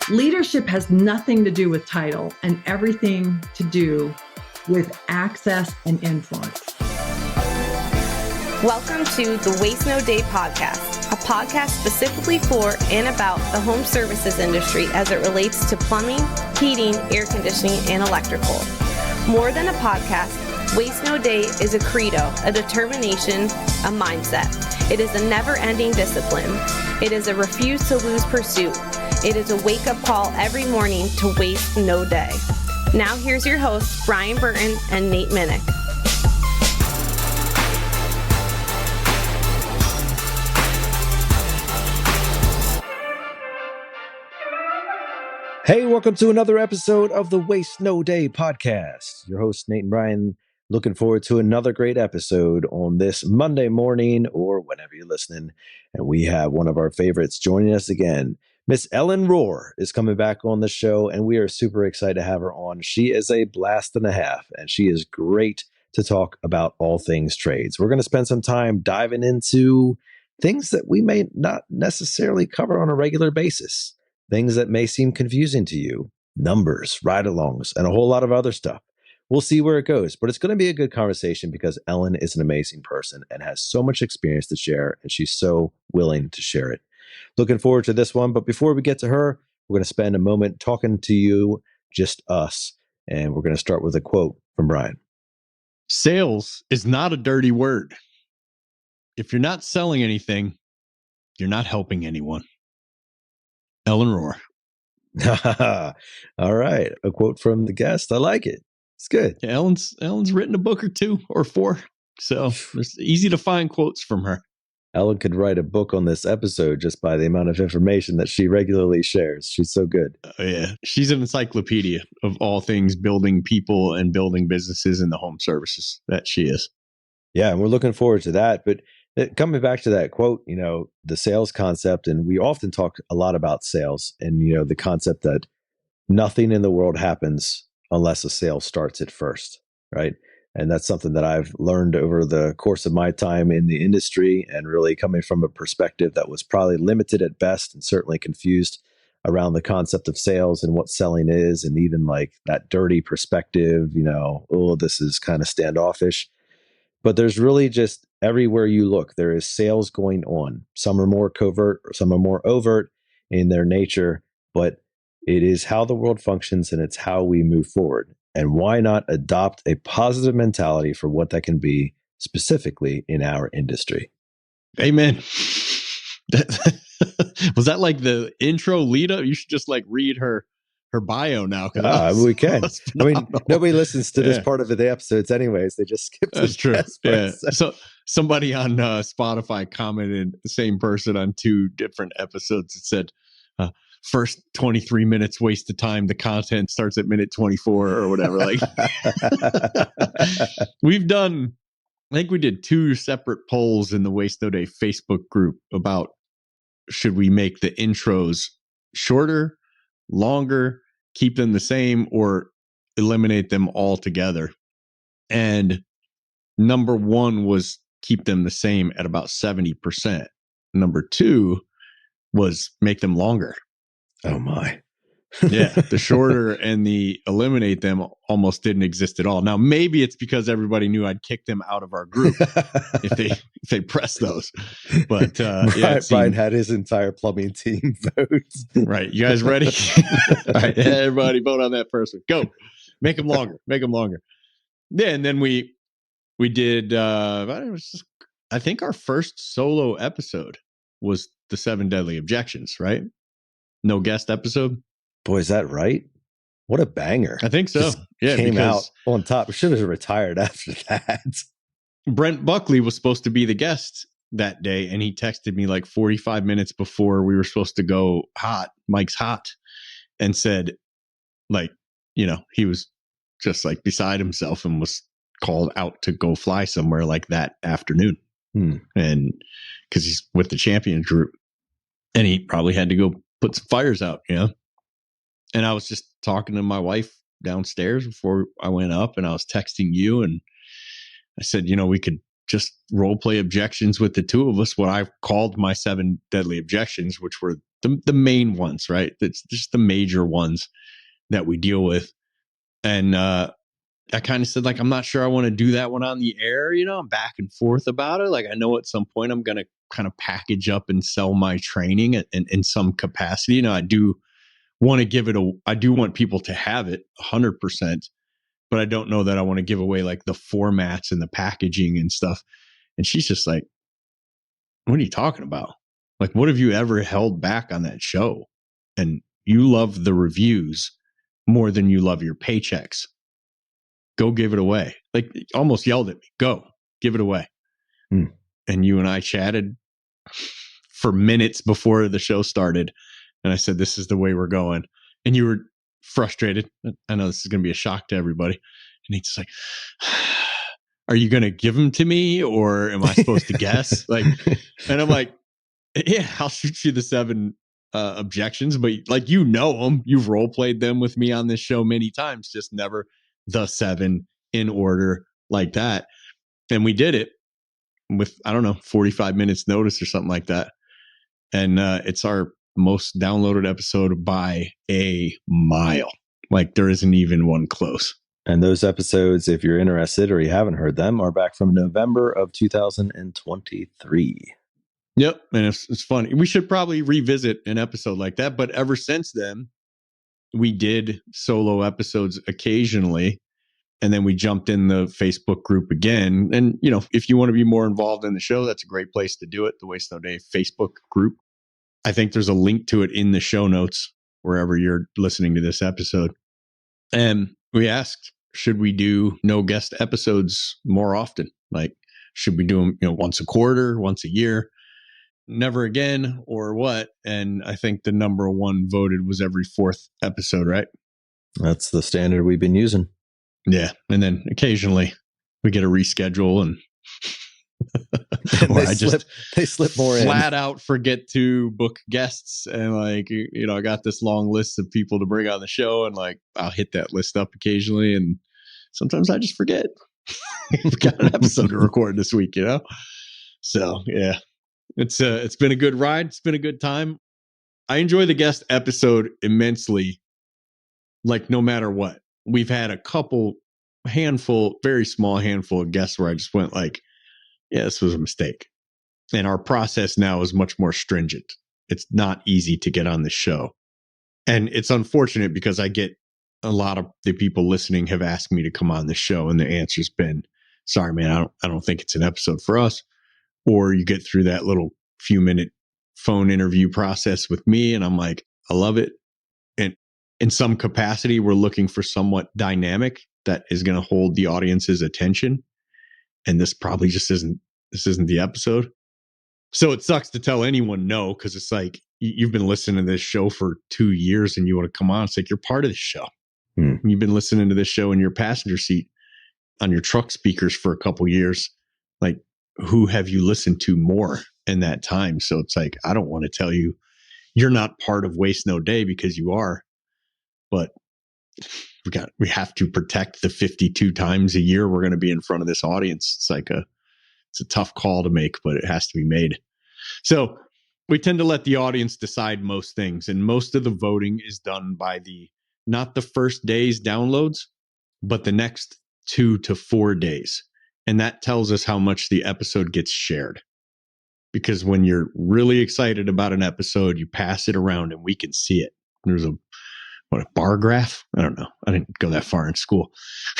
Leadership has nothing to do with title and everything to do with access and influence. Welcome to the Waste No Day podcast, a podcast specifically for and about the home services industry as it relates to plumbing, heating, air conditioning, and electrical. More than a podcast, Waste No Day is a credo, a determination, a mindset. It is a never-ending discipline. It is a refuse to lose pursuit. It is a wake-up call every morning to waste no day. Now here's your hosts, Brian Burton and Nate Minnick. Hey, welcome to another episode of the Waste No Day podcast. Your host, Nate and Brian, looking forward to another great episode on this Monday morning or whenever you're listening. And we have one of our favorites joining us again. Miss Ellen Rohr is coming back on the show, and we are super excited to have her on. She is a blast and a half, and she is great to talk about all things trades. We're going to spend some time diving into things that we may not necessarily cover on a regular basis, things that may seem confusing to you, numbers, ride-alongs, and a whole lot of other stuff. We'll see where it goes, but it's going to be a good conversation because Ellen is an amazing person and has so much experience to share, and she's so willing to share it. Looking forward to this one, but before we get to her, we're going to spend a moment talking to you, just us, and we're going to start with a quote from Brian. Sales is not a dirty word. If you're not selling anything, you're not helping anyone. Ellen Rohr. All right, a quote from the guest. I like it. It's good. Yeah, Ellen's written a book or two or four, so it's easy to find quotes from her. Ellen could write a book on this episode just by the amount of information that she regularly shares. She's so good. Yeah, she's an encyclopedia of all things building people and building businesses in the home services. That she is. Yeah, and we're looking forward to that. But coming back to that quote, the sales concept, and we often talk a lot about sales and, the concept that nothing in the world happens unless a sale starts at first, right? And that's something that I've learned over the course of my time in the industry, and really coming from a perspective that was probably limited at best and certainly confused around the concept of sales and what selling is, and even like that dirty perspective, this is kind of standoffish. But there's really just everywhere you look, there is sales going on. Some are more covert, or some are more overt in their nature, but it is how the world functions and it's how we move forward. And why not adopt a positive mentality for what that can be specifically in our industry? Amen. Was that like the intro lead up? You should just read her bio now. We can. I mean, nobody listens to this part of the episodes anyways. They just skip. That's true. Yeah. So somebody on Spotify commented, the same person on two different episodes, it said, first 23 minutes waste of time. The content starts at minute 24 or whatever. We've done, I think we did 2 separate polls in the Waste No Day Facebook group about should we make the intros shorter, longer, keep them the same, or eliminate them altogether. And number 1 was keep them the same at about 70%. Number 2 was make them longer. Oh my. Yeah, the shorter and the eliminate them almost didn't exist at all. Now, maybe it's because everybody knew I'd kick them out of our group if they press those. But Brian had his entire plumbing team vote. Right, you guys ready? All right, everybody vote on that first one. Go, make them longer. Make them longer. Yeah, and then we did. I think our first solo episode was the 7 Deadly Objections. Right. No guest episode. Boy, is that right? What a banger. I think so. Just came out on top. We should have retired after that. Brent Buckley was supposed to be the guest that day, and he texted me 45 minutes before we were supposed to go hot, Mike's hot, and said, he was just beside himself and was called out to go fly somewhere that afternoon. And because he's with the Champions group, and he probably had to go put some fires out, And I was just talking to my wife downstairs before I went up, and I was texting you, and I said, we could just role play objections with the two of us, what I've called my 7 deadly objections, which were the main ones, right? It's just the major ones that we deal with. And I kind of said, like, I'm not sure I want to do that one on the air. I'm back and forth about it. Like, I know at some point I'm going to kind of package up and sell my training in some capacity. I do want to give it I do want people to have it 100%, but I don't know that I want to give away like the formats and the packaging and stuff. And she's just like, what are you talking about? Like, what have you ever held back on that show? And you love the reviews more than you love your paychecks. Go give it away. Like, almost yelled at me, go give it away. And you and I chatted for minutes before the show started. And I said, this is the way we're going. And you were frustrated. I know this is going to be a shock to everybody. And he's like, are you going to give them to me or am I supposed to guess? Like, and I'm like, yeah, I'll shoot you the 7 objections, but like, them, you've role played them with me on this show many times, just never the 7 in order like that. And we did it with, 45 minutes notice or something like that. And it's our most downloaded episode by a mile. Like, there isn't even one close. And those episodes, if you're interested or you haven't heard them, are back from November of 2023. Yep. And it's funny. We should probably revisit an episode like that. But ever since then, we did solo episodes occasionally. And then we jumped in the Facebook group again. And, if you want to be more involved in the show, that's a great place to do it. The Waste No Day Facebook group. I think there's a link to it in the show notes, wherever you're listening to this episode. And we asked, should we do no guest episodes more often? Like, should we do them, once a quarter, once a year, never again, or what? And I think the number one voted was every 4th episode, right? That's the standard we've been using. Yeah. And then occasionally we get a reschedule and they slip more in. Flat out forget to book guests. And like, I got this long list of people to bring on the show, and like, I'll hit that list up occasionally. And sometimes I just forget. We've got an episode to record this week, So yeah, it's been a good ride. It's been a good time. I enjoy the guest episode immensely. Like, no matter what, we've had a very small handful of guests where I just went like, yeah, this was a mistake. And our process now is much more stringent. It's not easy to get on the show. And it's unfortunate because I get a lot of the people listening have asked me to come on the show, and the answer's been, sorry, man, I don't think it's an episode for us. Or you get through that little few minute phone interview process with me, and I'm like, I love it. And in some capacity, we're looking for somewhat dynamic that is going to hold the audience's attention. And this probably just isn't the episode. So it sucks to tell anyone no, because it's like, you've been listening to this show for 2 years and you want to come on. It's like, you're part of the show. You've been listening to this show in your passenger seat on your truck speakers for a couple years. Like, who have you listened to more in that time? So it's like, I don't want to tell you you're not part of Waste No Day, because you are. But we have to protect the 52 times a year we're going to be in front of this audience. It's like it's a tough call to make, but it has to be made. So we tend to let the audience decide most things, and most of the voting is done by not the first day's downloads, but the next 2 to 4 days. And that tells us how much the episode gets shared. Because when you're really excited about an episode, you pass it around and we can see it. There's a bar graph? I don't know. I didn't go that far in school.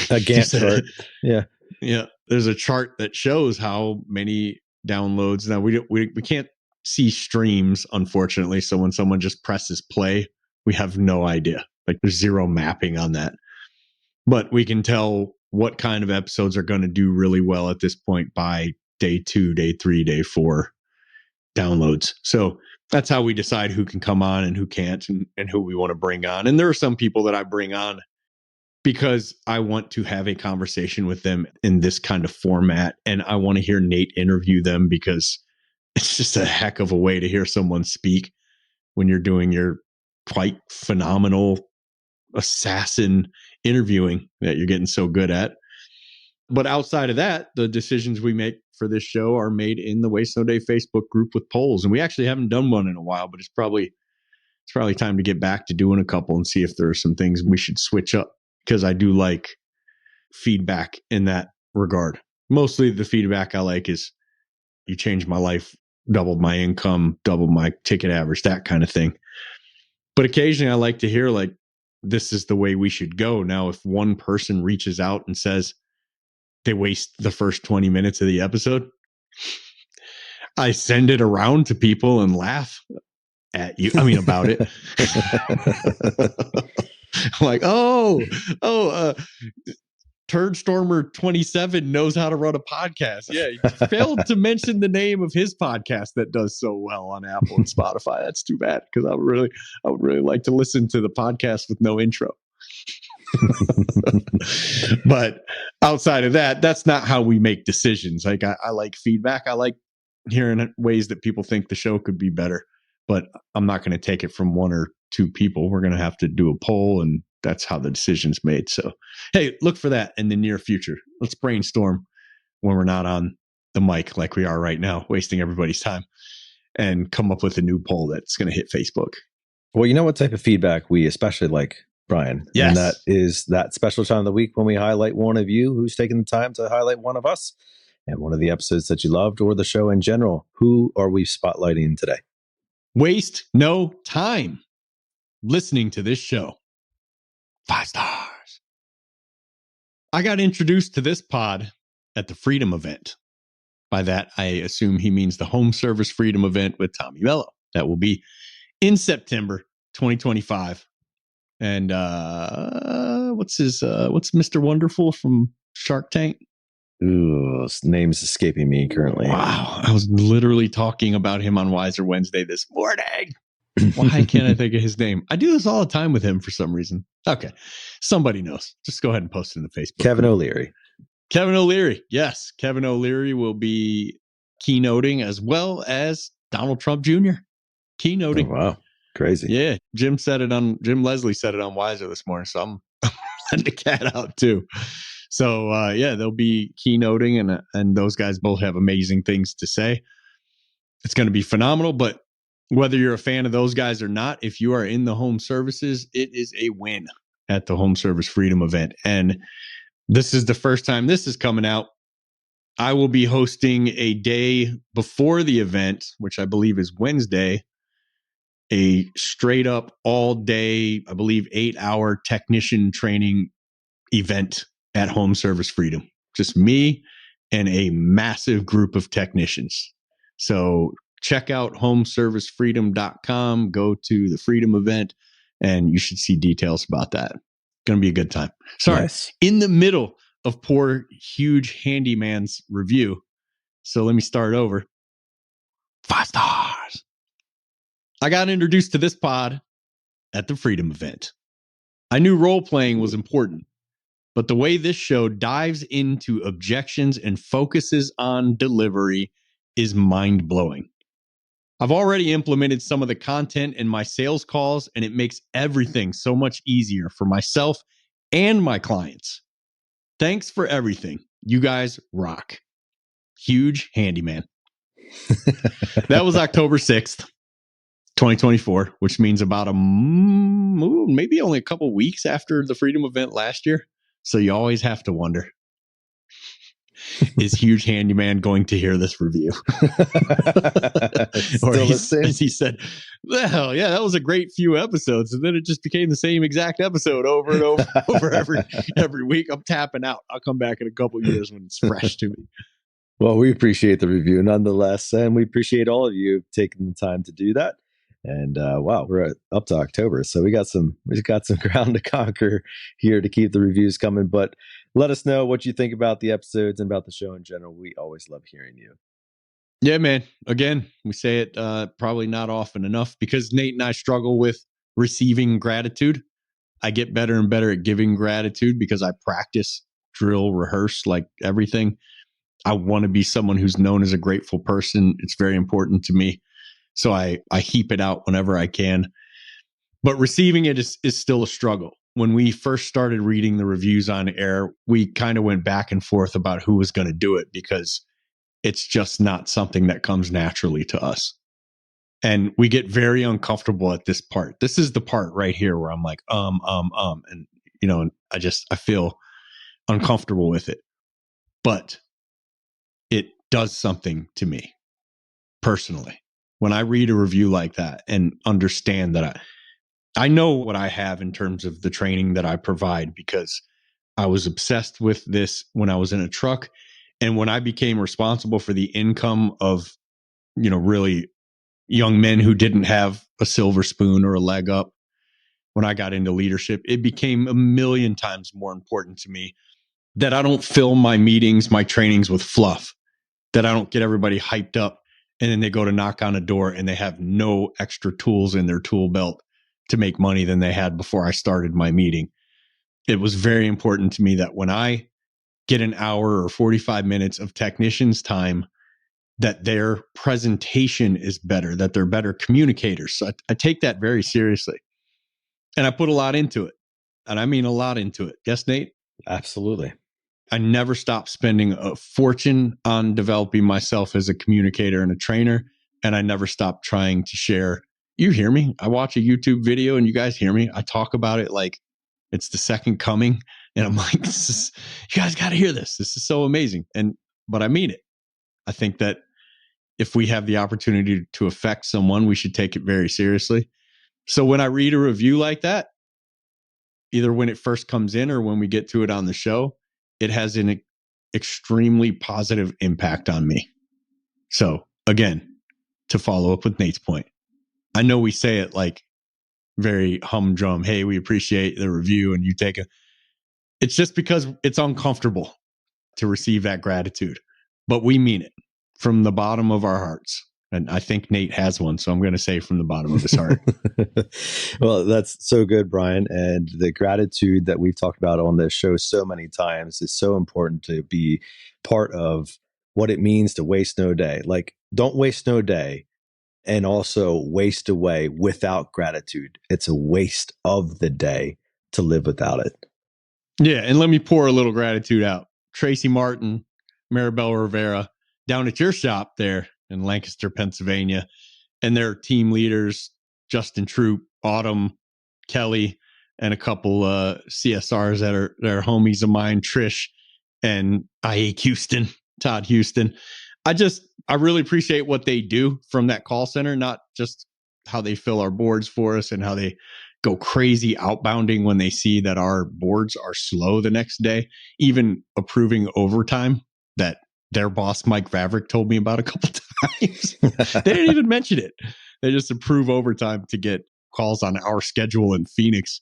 A Gantt chart. Yeah. Yeah. There's a chart that shows how many downloads. Now we can't see streams, unfortunately. So when someone just presses play, we have no idea. Like, there's zero mapping on that. But we can tell what kind of episodes are going to do really well at this point by day 2, day 3, day 4 downloads. So that's how we decide who can come on and who can't, and who we want to bring on. And there are some people that I bring on because I want to have a conversation with them in this kind of format. And I want to hear Nate interview them, because it's just a heck of a way to hear someone speak when you're doing your quite phenomenal assassin interviewing that you're getting so good at. But outside of that, the decisions we make for this show are made in the Waste No Day Facebook group with polls. And we actually haven't done one in a while, but it's probably time to get back to doing a couple and see if there are some things we should switch up, because I do like feedback in that regard. Mostly the feedback I like is you changed my life, doubled my income, doubled my ticket average, that kind of thing. But occasionally I like to hear like, this is the way we should go. Now, if one person reaches out and says they waste the first 20 minutes of the episode, I send it around to people and laugh at you. I mean, about it. I'm like, Turdstormer 27 knows how to run a podcast. Yeah, he failed to mention the name of his podcast that does so well on Apple and Spotify. That's too bad, because I would really like to listen to the podcast with no intro. But outside of that, that's not how we make decisions. Like I like feedback. I like hearing ways that people think the show could be better, but I'm not going to take it from one or two people. We're going to have to do a poll, and that's how the decision's made. So, hey, look for that in the near future. Let's brainstorm when we're not on the mic like we are right now, wasting everybody's time, and come up with a new poll that's going to hit Facebook. Well, you know what type of feedback we especially like, Brian? Yes. And that is that special time of the week when we highlight one of you who's taken the time to highlight one of us and one of the episodes that you loved or the show in general. Who are we spotlighting today? Waste no time listening to this show. 5 stars. I got introduced to this pod at the Freedom event. By that, I assume he means the Home Service Freedom event with Tommy Mello. That will be in September 2025. And what's Mr. Wonderful from Shark Tank? Ooh, his name's escaping me currently. Wow. I was literally talking about him on Wiser Wednesday this morning. Why can't I think of his name? I do this all the time with him for some reason. Okay. Somebody knows. Just go ahead and post it in the Facebook. Kevin O'Leary. Kevin O'Leary. Yes. Kevin O'Leary will be keynoting, as well as Donald Trump Jr. keynoting. Oh, wow. Crazy. Yeah. Jim Leslie said it on Wiser this morning. So I'm letting the cat out too. So they'll be keynoting, and those guys both have amazing things to say. It's going to be phenomenal, but whether you're a fan of those guys or not, if you are in the home services, it is a win at the Home Service Freedom event. And this is the first time this is coming out. I will be hosting a day before the event, which I believe is Wednesday, a straight up all day, I believe 8-hour technician training event at Home Service Freedom. Just me and a massive group of technicians. So check out homeservicefreedom.com, go to the Freedom event, and you should see details about that. Going to be a good time. Sorry, nice. In the middle of poor, huge handyman's review. So let me start over. 5 stars. I got introduced to this pod at the Freedom event. I knew role playing was important, but the way this show dives into objections and focuses on delivery is mind-blowing. I've already implemented some of the content in my sales calls, and it makes everything so much easier for myself and my clients. Thanks for everything. You guys rock. Huge handyman. That was October 6th, 2024, which means about maybe only a couple weeks after the Freedom event last year. So you always have to wonder, is Huge Handyman going to hear this review? Or as he said, well, yeah, that was a great few episodes. And then it just became the same exact episode over and over every week. I'm tapping out. I'll come back in a couple of years when it's fresh to me. Well, we appreciate the review nonetheless. And we appreciate all of you taking the time to do that. And wow, we're up to October, so we've got some ground to conquer here to keep the reviews coming. But let us know what you think about the episodes and about the show in general. We always love hearing you. Yeah, man. Again, we say it probably not often enough, because Nate and I struggle with receiving gratitude. I get better and better at giving gratitude because I practice, drill, rehearse, like everything. I want to be someone who's known as a grateful person. It's very important to me. So I heap it out whenever I can. But receiving it is still a struggle. When we first started reading the reviews on air, we kind of went back and forth about who was going to do it, because It's just not something that comes naturally to us. And we get very uncomfortable at this part. This is the part right here where I'm like, and and I feel uncomfortable with it. But it does something to me personally. When I read a review like that and understand that I know what I have in terms of the training that I provide, because I was obsessed with this when I was in a truck. And when I became responsible for the income of, really young men who didn't have a silver spoon or a leg up, when I got into leadership, it became a million times more important to me that I don't fill my meetings, my trainings with fluff, that I don't get everybody hyped up and then they go to knock on a door and they have no extra tools in their tool belt to make money than they had before I started my meeting. It was very important to me that when I get an hour or 45 minutes of technicians' time, that their presentation is better, that they're better communicators. So I take that very seriously. And I put a lot into it. And I mean a lot into it. Yes, Nate? Absolutely. I never stopped spending a fortune on developing myself as a communicator and a trainer. And I never stopped trying to share. You hear me? I watch a YouTube video and you guys hear me. I talk about it like it's the second coming. And I'm like, you guys got to hear this. This is so amazing. But I mean it. I think that if we have the opportunity to affect someone, we should take it very seriously. So when I read a review like that, either when it first comes in or when we get to it on the show, it has an extremely positive impact on me. So again, to follow up with Nate's point, I know we say it like very humdrum. Hey, we appreciate the review and you take it's just because it's uncomfortable to receive that gratitude, but we mean it from the bottom of our hearts. And I think Nate has one. So I'm going to say from the bottom of his heart. Well, that's so good, Brian. And the gratitude that we've talked about on this show so many times is so important to be part of what it means to waste no day. Like, don't waste no day and also waste away without gratitude. It's a waste of the day to live without it. Yeah. And let me pour a little gratitude out. Tracy Martin, Maribel Rivera, down at your shop there in Lancaster, Pennsylvania, and their team leaders, Justin Troop, Autumn, Kelly, and a couple CSRs that are homies of mine, Trish and IE Houston, Todd Houston. I really appreciate what they do from that call center, not just how they fill our boards for us and how they go crazy outbounding when they see that our boards are slow the next day, even approving overtime that their boss, Mike Vavrick, told me about a couple times. They didn't even mention it. They just approve overtime to get calls on our schedule in Phoenix.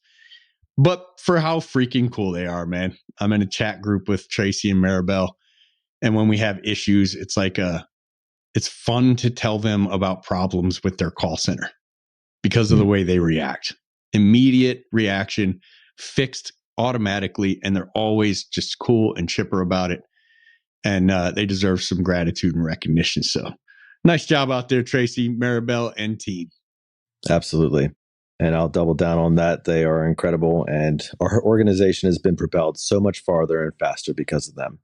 But for how freaking cool they are, man. I'm in a chat group with Tracy and Maribel. And when we have issues, it's like it's fun to tell them about problems with their call center because of the way they react. Immediate reaction, fixed automatically, and they're always just cool and chipper about it. And they deserve some gratitude and recognition. So nice job out there, Tracy, Maribel, and team. Absolutely. And I'll double down on that. They are incredible. And our organization has been propelled so much farther and faster because of them.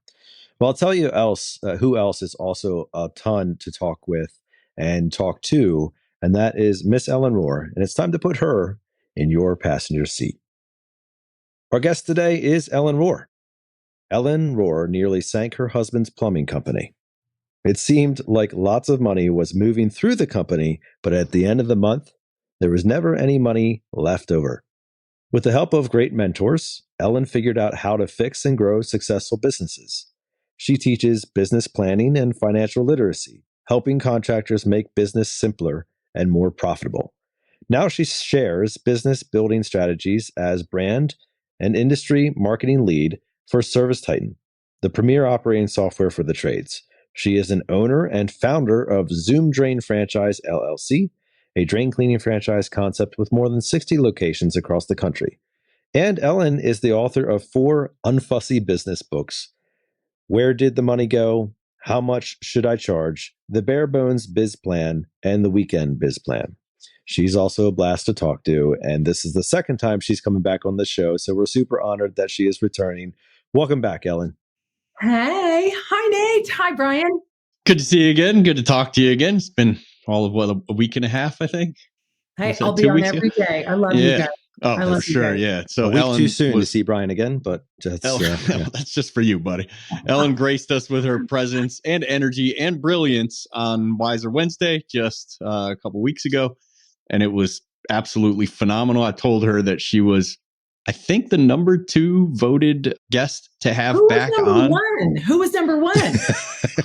Well, I'll tell you who else is also a ton to talk with and talk to. And that is Miss Ellen Rohr. And it's time to put her in your passenger seat. Our guest today is Ellen Rohr. Ellen Rohr nearly sank her husband's plumbing company. It seemed like lots of money was moving through the company, but at the end of the month, there was never any money left over. With the help of great mentors, Ellen figured out how to fix and grow successful businesses. She teaches business planning and financial literacy, helping contractors make business simpler and more profitable. Now she shares business building strategies as brand and industry marketing lead for Service Titan, the premier operating software for the trades. She is an owner and founder of Zoom Drain Franchise LLC, a drain cleaning franchise concept with more than 60 locations across the country. And Ellen is the author of 4 unfussy business books: Where Did the Money Go? How Much Should I Charge? The Bare Bones Biz Plan, and the Weekend Biz Plan. She's also a blast to talk to, and this is the second time she's coming back on the show, so we're super honored that she is returning. Welcome back, Ellen. Hey, hi, Nate. Hi, Brian. Good to see you again. Good to talk to you again. It's been all of a week and a half, I think. Hey, I'll be on every day. I love you guys. Oh, I for love you sure. guys. Yeah. So a week Ellen too soon to see Brian again, but that's just for you, buddy. Ellen graced us with her presence and energy and brilliance on Wiser Wednesday just a couple weeks ago, and it was absolutely phenomenal. I told her that she was, I think, the number 2 voted guest to have back on. Who was number one?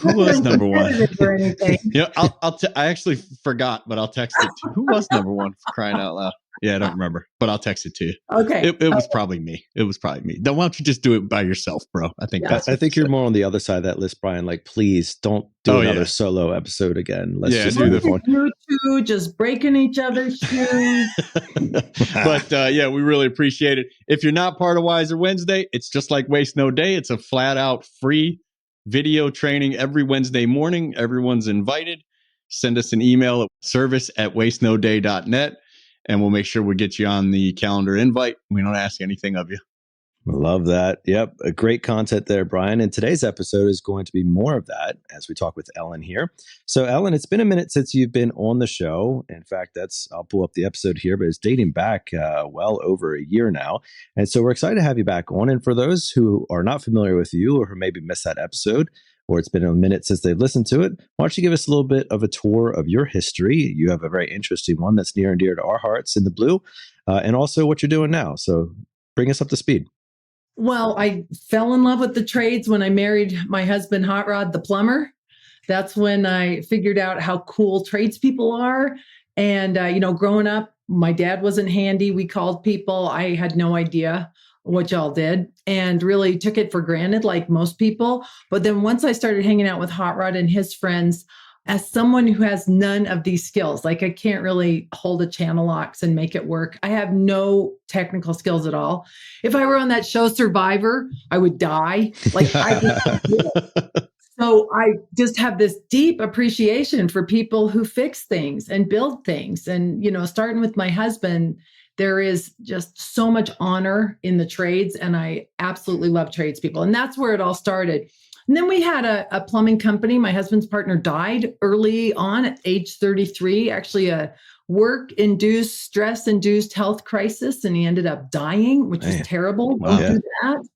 Who was number one? Or anything. I actually forgot, but I'll text it to you. Who was number 1 for crying out loud? Yeah, I don't remember, but I'll text it to you. Okay. It was probably me. It was probably me. Then why don't you just do it by yourself, bro? I think I think you're more on the other side of that list, Brian. Like, please don't do another solo episode again. Let's just do this one. You two just breaking each other's shoes. But we really appreciate it. If you're not part of Wiser Wednesday, it's just like Waste No Day. It's a flat out free video training every Wednesday morning. Everyone's invited. Send us an email at service@wastenoday.net. And we'll make sure we get you on the calendar invite. We don't ask anything of you. Love that. Yep. A great content there, Brian. And today's episode is going to be more of that as we talk with Ellen here. So Ellen, it's been a minute since you've been on the show. In fact, I'll pull up the episode here, but it's dating back well over a year now. And so we're excited to have you back on. And for those who are not familiar with you or who maybe missed that episode, or it's been a minute since they've listened to it, why don't you give us a little bit of a tour of your history? You have a very interesting one that's near and dear to our hearts in the blue, and also what you're doing now. So bring us up to speed. Well, I fell in love with the trades when I married my husband, Hot Rod, the plumber. That's when I figured out how cool tradespeople are. And, growing up, my dad wasn't handy. We called people. I had no idea what y'all did and really took it for granted like most people. But then once I started hanging out with Hot Rod and his friends, as someone who has none of these skills, like I can't really hold a channel locks and make it work. I have no technical skills at all. If I were on that show Survivor, I would die. So I just have this deep appreciation for people who fix things and build things. And, starting with my husband, there is just so much honor in the trades, and I absolutely love tradespeople. And that's where it all started. And then we had a plumbing company. My husband's partner died early on at age 33, actually a work-induced, stress-induced health crisis, and he ended up dying, which is terrible. Don't do that.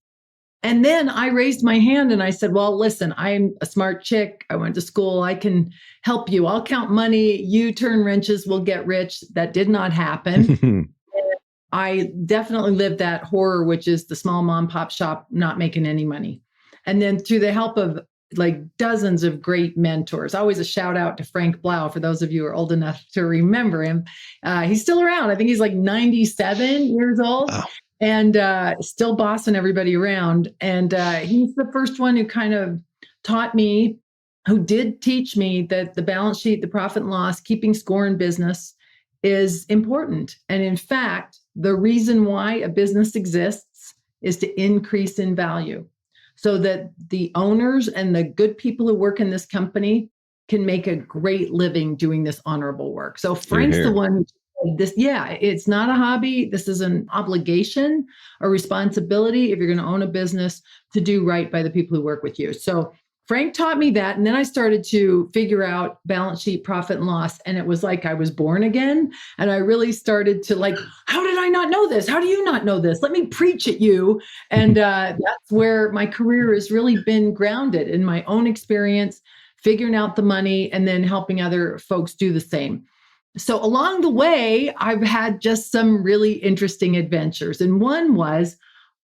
And then I raised my hand and I said, well, listen, I'm a smart chick. I went to school. I can help you. I'll count money. You turn wrenches. We'll get rich. That did not happen. I definitely lived that horror, which is the small mom pop shop, not making any money. And then through the help of like dozens of great mentors, always a shout out to Frank Blau, for those of you who are old enough to remember him. He's still around. I think he's like 97 years old. Wow. And still bossing everybody around. And he's the first one who kind of taught me, who did teach me that the balance sheet, the profit and loss, keeping score in business is important. And in fact, the reason why a business exists is to increase in value so that the owners and the good people who work in this company can make a great living doing this honorable work. So Frank's the one who it's not a hobby. This is an obligation, a responsibility if you're going to own a business to do right by the people who work with you. So Frank taught me that. And then I started to figure out balance sheet, profit and loss. And it was like I was born again. And I really started to how did I not know this? How do you not know this? Let me preach at you. And that's where my career has really been grounded in my own experience, figuring out the money, and then helping other folks do the same. So along the way, I've had just some really interesting adventures. And one was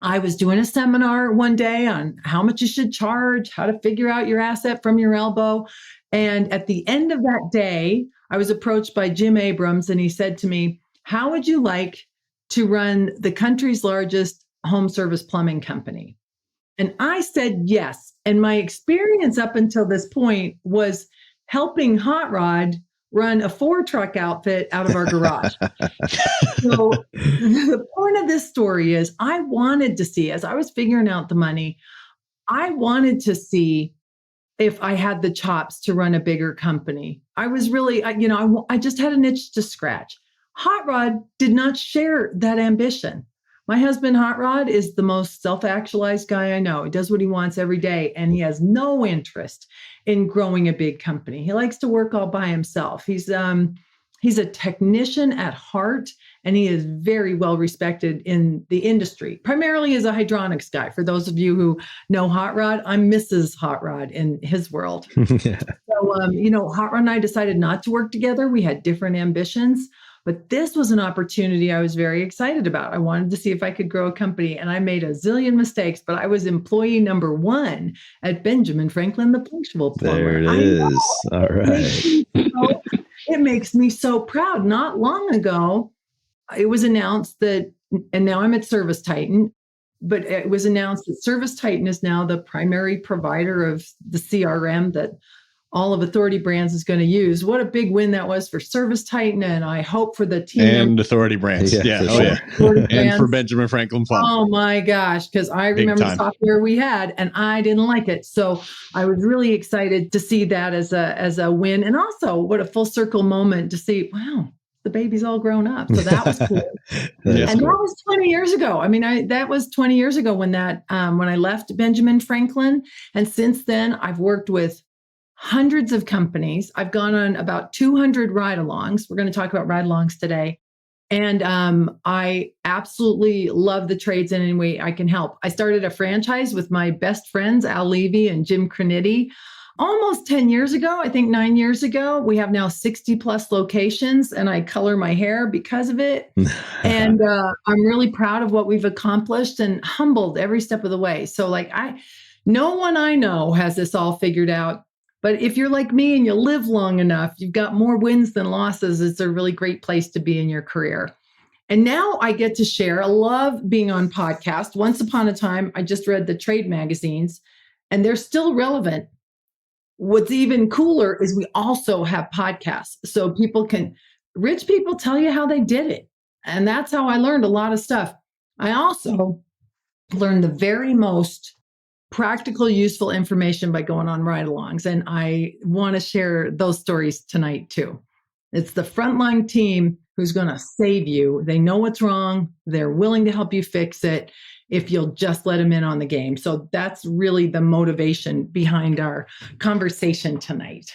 I was doing a seminar one day on how much you should charge, how to figure out your asset from your elbow. And at the end of that day, I was approached by Jim Abrams, and he said to me, how would you like to run the country's largest home service plumbing company? And I said yes. And my experience up until this point was helping Hot Rod run a 4-truck outfit out of our garage. So the point of this story is I wanted to see, as I was figuring out the money, I wanted to see if I had the chops to run a bigger company. I was really, I just had an itch to scratch. Hot Rod did not share that ambition. My husband, Hot Rod, is the most self-actualized guy I know. He does what he wants every day, and he has no interest in growing a big company. He likes to work all by himself. He's a technician at heart, and he is very well respected in the industry, primarily as a hydronics guy. For those of you who know Hot Rod, I'm Mrs. Hot Rod in his world. Yeah. So, Hot Rod and I decided not to work together. We had different ambitions, but this was an opportunity I was very excited about. I wanted to see if I could grow a company, and I made a zillion mistakes, but I was employee number 1 at Benjamin Franklin, the punctual plumber. There it is. All right. It makes me so proud. Not long ago, it was announced that, and now I'm at Service Titan, but it was announced that Service Titan is now the primary provider of the CRM that all of Authority Brands is going to use. What a big win that was for Service Titan, and I hope for the team and Authority Brands. Yeah, And for Benjamin Franklin Plum. Oh my gosh, because I remember the software we had, and I didn't like it. So I was really excited to see that as a win, and also what a full circle moment to see. Wow, the baby's all grown up. So that was cool. That was 20 years ago. I mean, that was 20 years ago when I left Benjamin Franklin, and since then I've worked with hundreds of companies. I've gone on about 200 ride-alongs. We're going to talk about ride-alongs today. And I absolutely love the trades in any way I can help. I started a franchise with my best friends, Al Levy and Jim Crenity, almost 10 years ago, I think 9 years ago. We have now 60 plus locations, and I color my hair because of it. And I'm really proud of what we've accomplished and humbled every step of the way. So no one I know has this all figured out. But if you're like me and you live long enough, you've got more wins than losses. It's a really great place to be in your career. And now I get to share. I love being on podcasts. Once upon a time, I just read the trade magazines, and they're still relevant. What's even cooler is we also have podcasts. So rich people tell you how they did it. And that's how I learned a lot of stuff. I also learned the very most practical, useful information by going on ride-alongs. And I want to share those stories tonight too. It's the frontline team who's going to save you. They know what's wrong. They're willing to help you fix it if you'll just let them in on the game. So that's really the motivation behind our conversation tonight.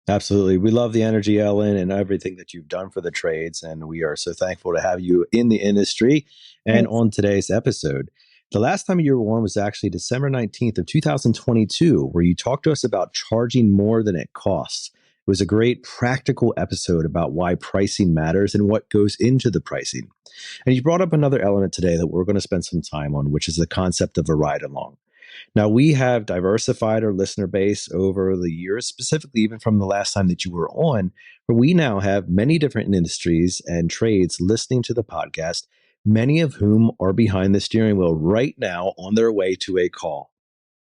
Absolutely. We love the energy, Ellen, and everything that you've done for the trades. And we are so thankful to have you in the industry and on today's episode. The last time you were on was actually December 19th of 2022, where you talked to us about charging more than it costs. It was a great practical episode about why pricing matters and what goes into the pricing. And you brought up another element today that we're going to spend some time on, which is the concept of a ride-along. Now, we have diversified our listener base over the years, specifically even from the last time that you were on, where we now have many different industries and trades listening to the podcast, many of whom are behind the steering wheel right now on their way to a call.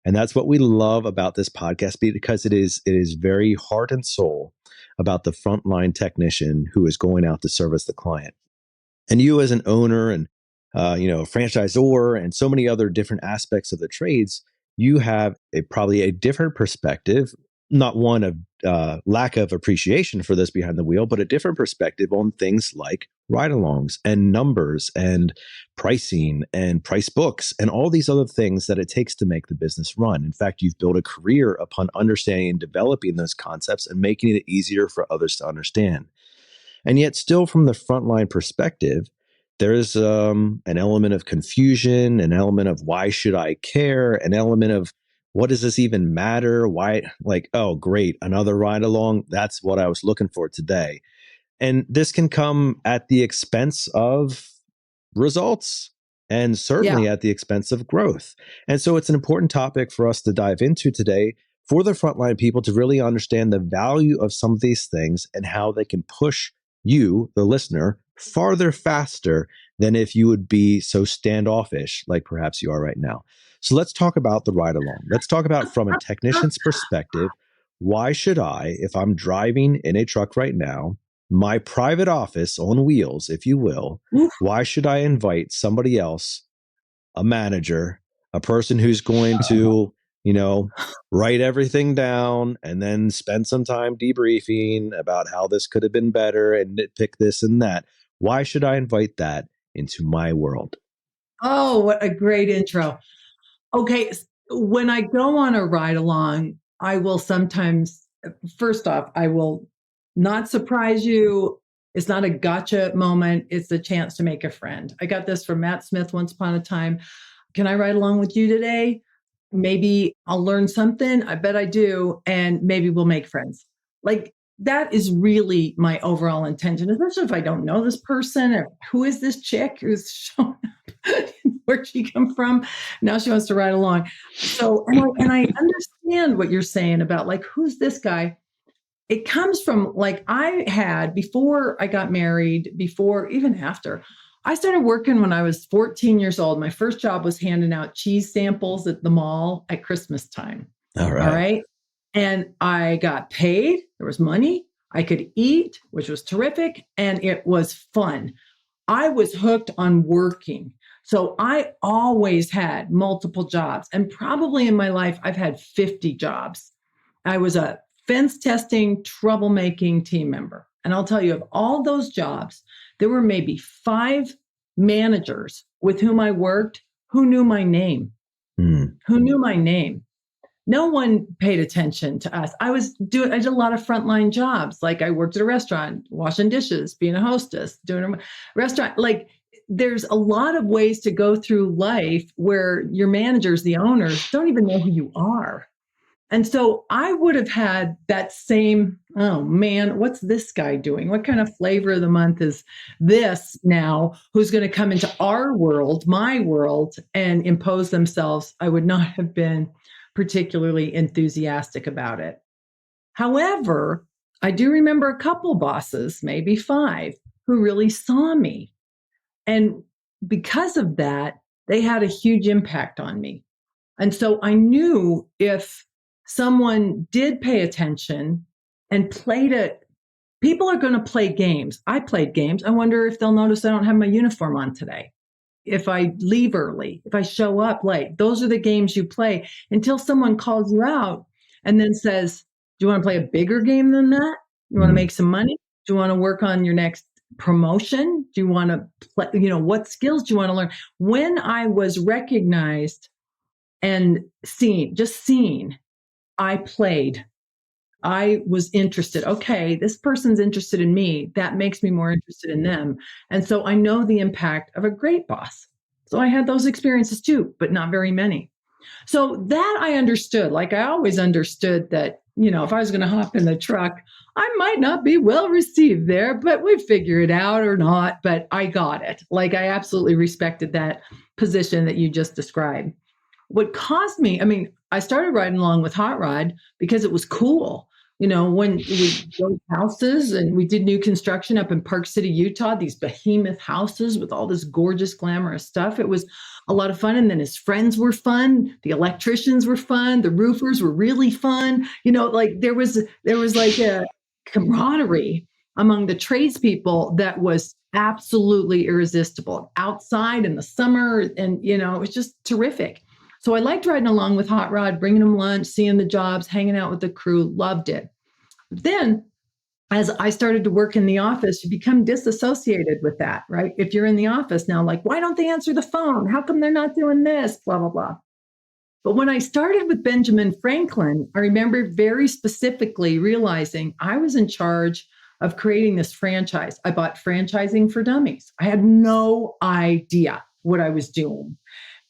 And that's what we love about this podcast, because it is very heart and soul about the frontline technician who is going out to service the client. And you as an owner and a franchisor and so many other different aspects of the trades, you have probably a different perspective, not one of lack of appreciation for this behind the wheel, but a different perspective on things like ride-alongs and numbers and pricing and price books and all these other things that it takes to make the business run. In fact, you've built a career upon understanding and developing those concepts and making it easier for others to understand. And yet still from the frontline perspective, there is an element of confusion, an element of why should I care, an element of what does this even matter? Why, oh, great, another ride along. That's what I was looking for today. And this can come at the expense of results and certainly at the expense of growth. And so it's an important topic for us to dive into today for the frontline people to really understand the value of some of these things and how they can push you, the listener, farther faster than if you would be so standoffish like perhaps you are right now. So let's talk about the ride along. Let's talk about from a technician's perspective, why should I, if I'm driving in a truck right now, my private office on wheels, if you will, why should I invite somebody else, a manager, a person who's going to, write everything down and then spend some time debriefing about how this could have been better and nitpick this and that? Why should I invite that into my world? Oh, what a great intro. Okay. When I go on a ride along, I will sometimes, first off, I will not surprise you. It's not a gotcha moment. It's a chance to make a friend. I got this from Matt Smith once upon a time. Can I ride along with you today? Maybe I'll learn something. I bet I do. And maybe we'll make friends. Like that is really my overall intention, especially if I don't know this person or who is this chick who's showing up, where'd she come from? Now she wants to ride along. So, and I understand what you're saying about like, who's this guy? It comes from like I had before I got married, before even after. I started working when I was 14 years old. My first job was handing out cheese samples at the mall at Christmas time. All All right. right. And I got paid. There was money. I could eat, which was terrific. And it was fun. I was hooked on working. So I always had multiple jobs. And probably in my life, I've had 50 jobs. I was a fence testing, troublemaking team member. And I'll tell you, of all those jobs, there were maybe 5 managers with whom I worked who knew my name, who knew my name. No one paid attention to us. I did a lot of frontline jobs. Like I worked at a restaurant, washing dishes, being a hostess, doing a restaurant. Like there's a lot of ways to go through life where your managers, the owners, don't even know who you are. And so I would have had that same, oh man, what's this guy doing? What kind of flavor of the month is this now? Who's going to come into our world, my world, and impose themselves? I would not have been particularly enthusiastic about it. However, I do remember a couple bosses, maybe 5, who really saw me. And because of that, they had a huge impact on me. And so I knew if someone did pay attention and played it, people are going to play games. I played games. I wonder if they'll notice I don't have my uniform on today. If I leave early, if I show up late, those are the games you play until someone calls you out and then says, do you want to play a bigger game than that? You want to make some money? Do you want to work on your next promotion? Do you want to play, what skills do you want to learn? When I was recognized and seen, I played. I was interested. Okay, this person's interested in me. That makes me more interested in them. And so I know the impact of a great boss. So I had those experiences too, but not very many. So that I understood. Like I always understood that, if I was going to hop in the truck, I might not be well received there, but we'd figure it out or not. But I got it. Like I absolutely respected that position that you just described. What caused me, I started riding along with Hot Rod because it was cool. When we built houses and we did new construction up in Park City, Utah, these behemoth houses with all this gorgeous, glamorous stuff. It was a lot of fun. And then his friends were fun. The electricians were fun. The roofers were really fun. Like there was like a camaraderie among the tradespeople that was absolutely irresistible outside in the summer. And, it was just terrific. So I liked riding along with Hot Rod, bringing him lunch, seeing the jobs, hanging out with the crew, loved it. But then as I started to work in the office, you become disassociated with that, right? If you're in the office now, like, why don't they answer the phone? How come they're not doing this? Blah, blah, blah. But when I started with Benjamin Franklin, I remember very specifically realizing I was in charge of creating this franchise. I bought Franchising for Dummies. I had no idea what I was doing.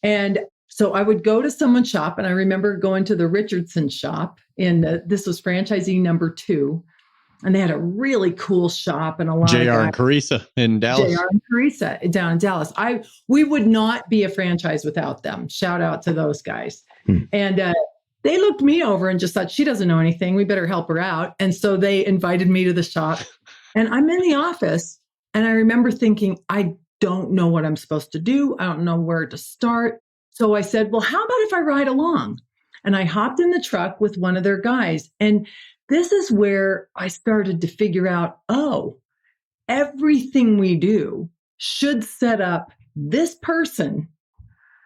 And so I would go to someone's shop, and I remember going to the Richardson shop, and this was franchisee number 2, and they had a really cool shop and a lot JR of guys. and Carissa in Dallas. JR and Carissa down in Dallas. We would not be a franchise without them. Shout out to those guys. And they looked me over and just thought, she doesn't know anything. We better help her out. And so they invited me to the shop, and I'm in the office, and I remember thinking, I don't know what I'm supposed to do. I don't know where to start. So I said, well, how about if I ride along? And I hopped in the truck with one of their guys. And this is where I started to figure out, everything we do should set up this person.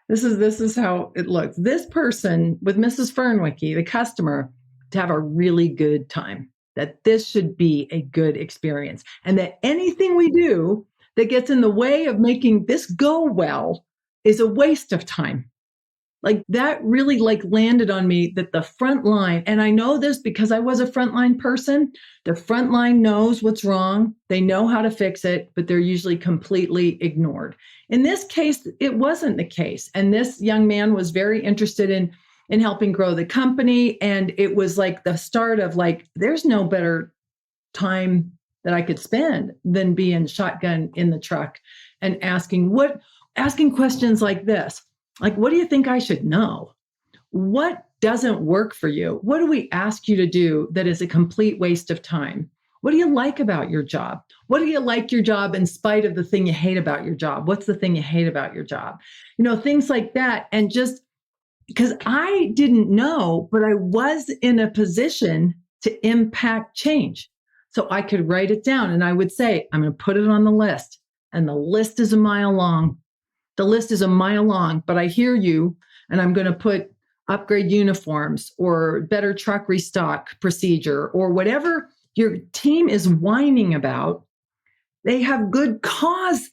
This is how it looks. This person with Mrs. Fernwicke, the customer, to have a really good time, that this should be a good experience. And that anything we do that gets in the way of making this go well is a waste of time. Like that really like landed on me, that the front line, and I know this because I was a frontline person, the front line knows what's wrong. They know how to fix it, but they're usually completely ignored. In this case, it wasn't the case. And this young man was very interested in helping grow the company. And it was like the start of like, there's no better time that I could spend than being shotgun in the truck and asking questions like this. Like, what do you think I should know? What doesn't work for you? What do we ask you to do that is a complete waste of time? What do you like about your job? What do you like your job in spite of the thing you hate about your job? What's the thing you hate about your job? Things like that. And just because I didn't know, but I was in a position to impact change. So I could write it down and I would say, I'm going to put it on the list. And the list is a mile long. The list is a mile long, but I hear you, and I'm going to put upgrade uniforms or better truck restock procedure or whatever your team is whining about. They have good cause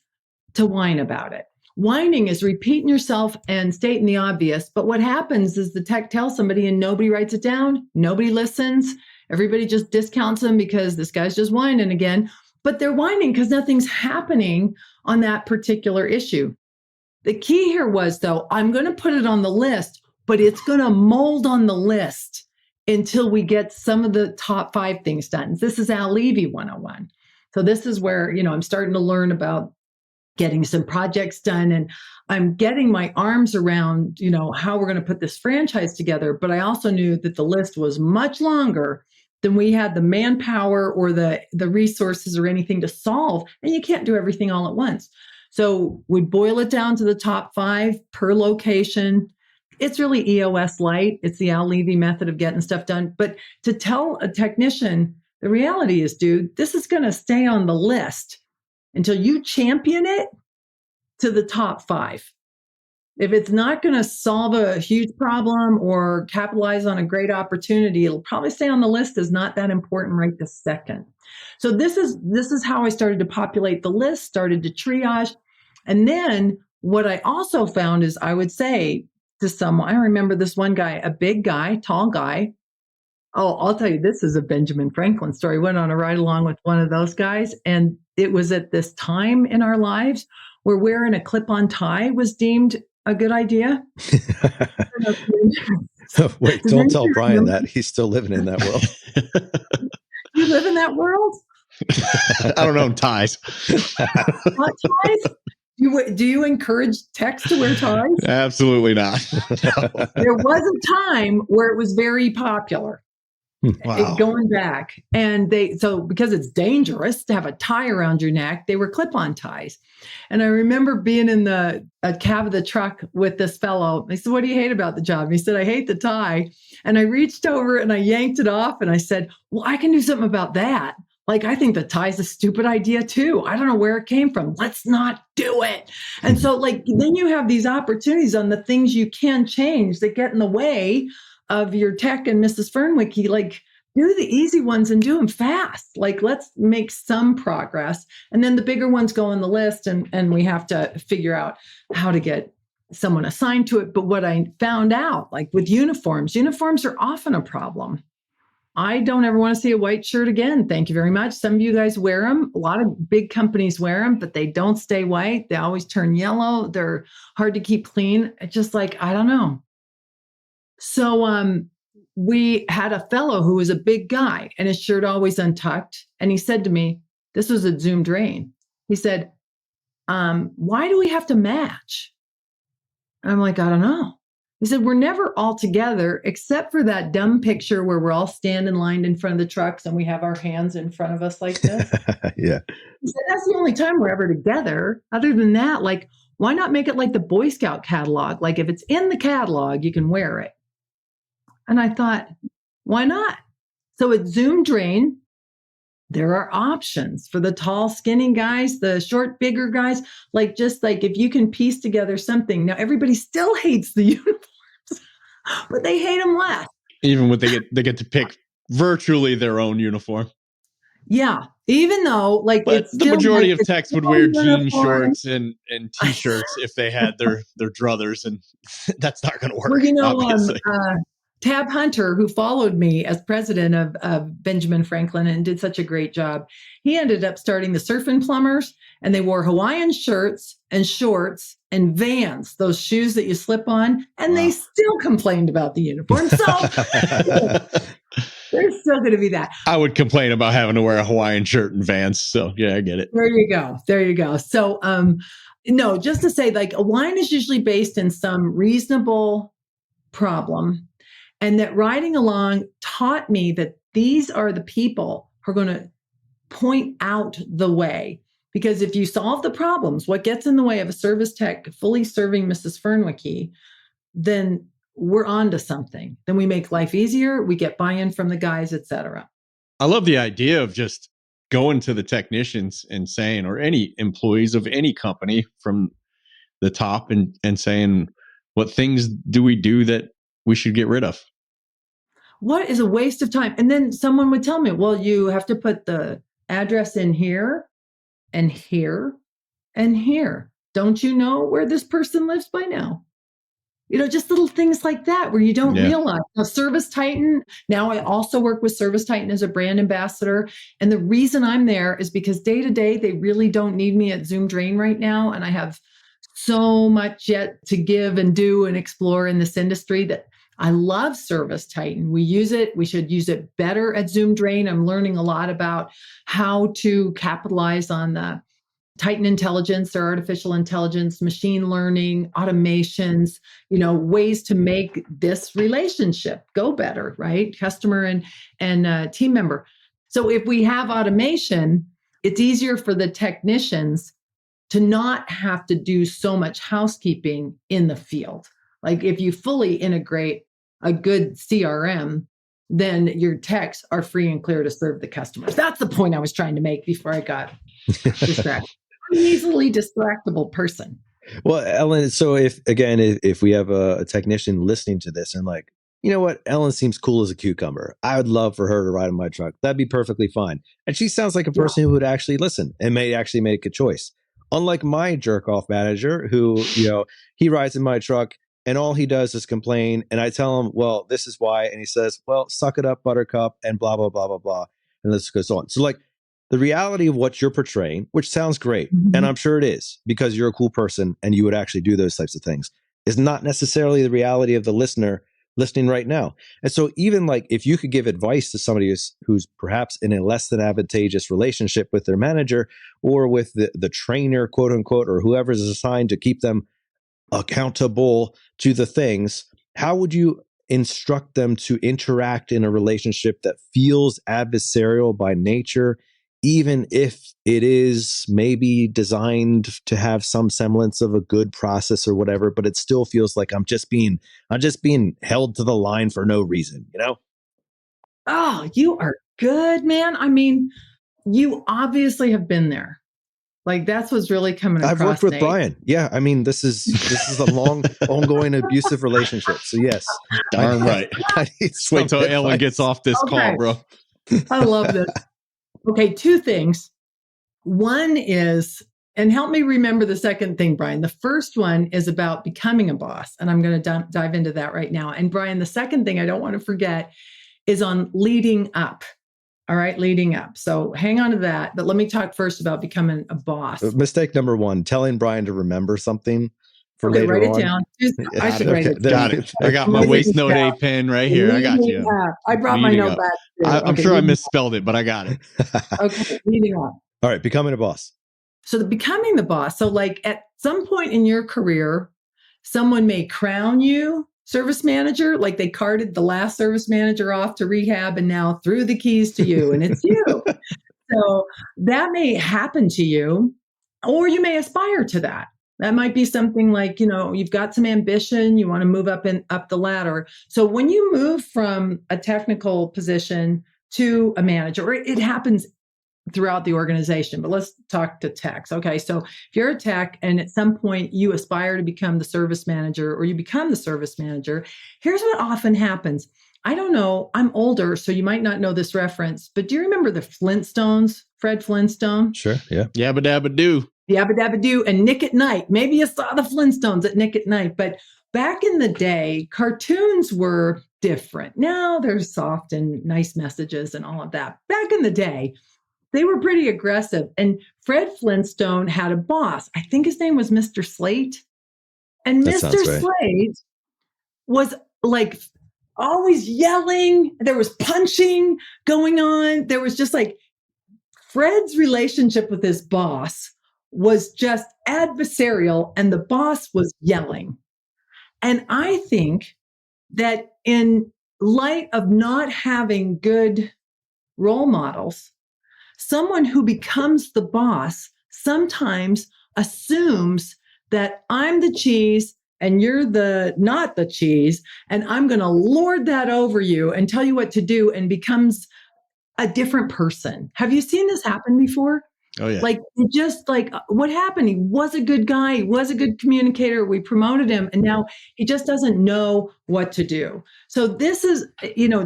to whine about it. Whining is repeating yourself and stating the obvious. But what happens is the tech tells somebody and nobody writes it down. Nobody listens. Everybody just discounts them because this guy's just whining again. But they're whining because nothing's happening on that particular issue. The key here was, though, I'm going to put it on the list, but it's going to mold on the list until we get some of the top 5 things done. This is Al Levy 101. So this is where, I'm starting to learn about getting some projects done, and I'm getting my arms around, how we're going to put this franchise together. But I also knew that the list was much longer than we had the manpower or the resources or anything to solve. And you can't do everything all at once. So we boil it down to the top 5 per location. It's really EOS light. It's the Al Levy method of getting stuff done. But to tell a technician, the reality is, dude, this is going to stay on the list until you champion it to the top 5. If it's not going to solve a huge problem or capitalize on a great opportunity, it'll probably stay on the list as not that important right this second. So this is how I started to populate the list, started to triage. And then what I also found is I would say to someone, I remember this one guy, a big guy, tall guy. Oh, I'll tell you, this is a Benjamin Franklin story. Went on a ride along with one of those guys. And it was at this time in our lives where wearing a clip-on tie was deemed a good idea. Wait, don't tell Brian that. He's still living in that world. You live in that world? I don't know, ties. Not ties? Do you encourage techs to wear ties? Absolutely not. There was a time where it was very popular. Wow. Going back, and because it's dangerous to have a tie around your neck, they were clip-on ties. And I remember being in the cab of the truck with this fellow. I said, "What do you hate about the job?" And he said, "I hate the tie." And I reached over and I yanked it off and I said, "Well, I can do something about that. Like, I think the tie's a stupid idea too. I don't know where it came from. Let's not do it." And so then you have these opportunities on the things you can change that get in the way of your tech and Mrs. Fernwicke. Do the easy ones and do them fast. Let's make some progress. And then the bigger ones go on the list and we have to figure out how to get someone assigned to it. But what I found out, with uniforms are often a problem. I don't ever want to see a white shirt again. Thank you very much. Some of you guys wear them. A lot of big companies wear them, but they don't stay white. They always turn yellow. They're hard to keep clean. It's just I don't know. So we had a fellow who was a big guy and his shirt always untucked. And he said to me, this was at Zoom Drain. He said, "Why do we have to match?" And I'm like, "I don't know." He said, "We're never all together except for that dumb picture where we're all standing lined in front of the trucks and we have our hands in front of us like this." Yeah. He said, "That's the only time we're ever together. Other than that, why not make it like the Boy Scout catalog? If it's in the catalog, you can wear it." And I thought, why not? So at Zoom Drain, there are options for the tall, skinny guys, the short, bigger guys. If you can piece together something. Now, everybody still hates the uniforms, but they hate them less. Even when they get to pick virtually their own uniform. Yeah, Even though, like, But it's the still like majority of it's techs would still wear jean uniform. shorts and t-shirts if they had their druthers, and that's not going to Well, work, obviously. Tab Hunter, who followed me as president of Benjamin Franklin and did such a great job, he ended up starting the Surf and Plumbers, and they wore Hawaiian shirts and shorts and Vans, those shoes that you slip on, and they still complained about the uniform. So there's still going to be that. I would complain about having to wear a Hawaiian shirt and Vans. So yeah, I get it. There you go. There you go. So, no, just to say, like, a wine is usually based in some reasonable problem. And that riding along taught me that these are the people who are going to point out the way. Because if you solve the problems, what gets in the way of a service tech fully serving Mrs. Fernwicke, then we're on to something. Then we make life easier. We get buy-in from the guys, et cetera. I love the idea of just going to the technicians and saying, or any employees of any company from the top, and saying, what things do we do that we should get rid of? What is a waste of time? And then someone would tell me, well, you have to put the address in here and here and here. Don't you know where this person lives by now? Just little things like that where you don't realize. Now, Service Titan, now I also work with Service Titan as a brand ambassador. And the reason I'm there is because day to day, they really don't need me at Zoom Drain right now. And I have so much yet to give and do and explore in this industry that I love Service Titan. We use it. We should use it better at Zoom Drain. I'm learning a lot about how to capitalize on the Titan intelligence, their artificial intelligence, machine learning, automations, ways to make this relationship go better, right? Customer and team member. So if we have automation, it's easier for the technicians to not have to do so much housekeeping in the field. Like if you fully integrate a good CRM, then your techs are free and clear to serve the customers. That's the point I was trying to make before I got distracted. I'm an easily distractible person. Well, Ellen, so if we have a technician listening to this and like, you know what, Ellen seems cool as a cucumber, I would love for her to ride in my truck. That'd be perfectly fine. And she sounds like a person who would actually listen and may actually make a choice. Unlike my jerk off manager who, he rides in my truck and all he does is complain. And I tell him, well, this is why. And he says, well, suck it up, buttercup, and blah, blah, blah, blah, blah. And this goes on. So like the reality of what you're portraying, which sounds great, and I'm sure it is because you're a cool person and you would actually do those types of things, is not necessarily the reality of the listener listening right now. And so even like if you could give advice to somebody who's perhaps in a less than advantageous relationship with their manager or with the trainer, quote unquote, or whoever is assigned to keep them accountable to the things, how would you instruct them to interact in a relationship that feels adversarial by nature, even if it is maybe designed to have some semblance of a good process or whatever, but it still feels like I'm just being held to the line for no reason, Oh, you are good, man. I mean, you obviously have been there. Like that's what's really coming across. I've worked with Nate. Brian. Yeah, I mean, this is a long, ongoing abusive relationship. So yes, darn right. Wait till Ellen gets off this call, bro. I love this. Okay, two things. One is, and help me remember the second thing, Brian. The first one is about becoming a boss, and I'm going to dive into that right now. And Brian, the second thing I don't want to forget is on leading up. All right, leading up. So hang on to that. But let me talk first about becoming a boss. Mistake number one, telling Brian to remember something for later write on. It down. I should write it down. Got it. I got my waist note A pen right here. I got you. I brought my note back. I'm sure I misspelled it, but I got it. Okay, leading up. All right, becoming a boss. So becoming the boss. So like at some point in your career, someone may crown you service manager, like they carted the last service manager off to rehab and now threw the keys to you and it's you. So that may happen to you, or you may aspire to that. That might be something like, you've got some ambition, you want to move up the ladder. So when you move from a technical position to a manager, or it happens throughout the organization, but let's talk to techs. Okay, so if you're a tech and at some point you aspire to become the service manager or you become the service manager, here's what often happens. I don't know. I'm older, so you might not know this reference, but do you remember the Flintstones, Fred Flintstone? Sure. Yeah. Yabba dabba do. Yabba Dabba Doo and Nick at Night. Maybe you saw the Flintstones at Nick at Night, but back in the day, cartoons were different. Now there's soft and nice messages and all of that. Back in the day, they were pretty aggressive. And Fred Flintstone had a boss. I think his name was Mr. Slate. And That Mr. sounds right. Slate was like always yelling. There was punching going on. There was just like Fred's relationship with his boss was just adversarial, and the boss was yelling. And I think that in light of not having good role models, someone who becomes the boss sometimes assumes that I'm the cheese and you're the not the cheese, and I'm going to lord that over you and tell you what to do, and becomes a different person. Have you seen this happen before? Oh yeah. Like, just like what happened? He was a good guy. He was a good communicator. We promoted him, and now he just doesn't know what to do. So this is,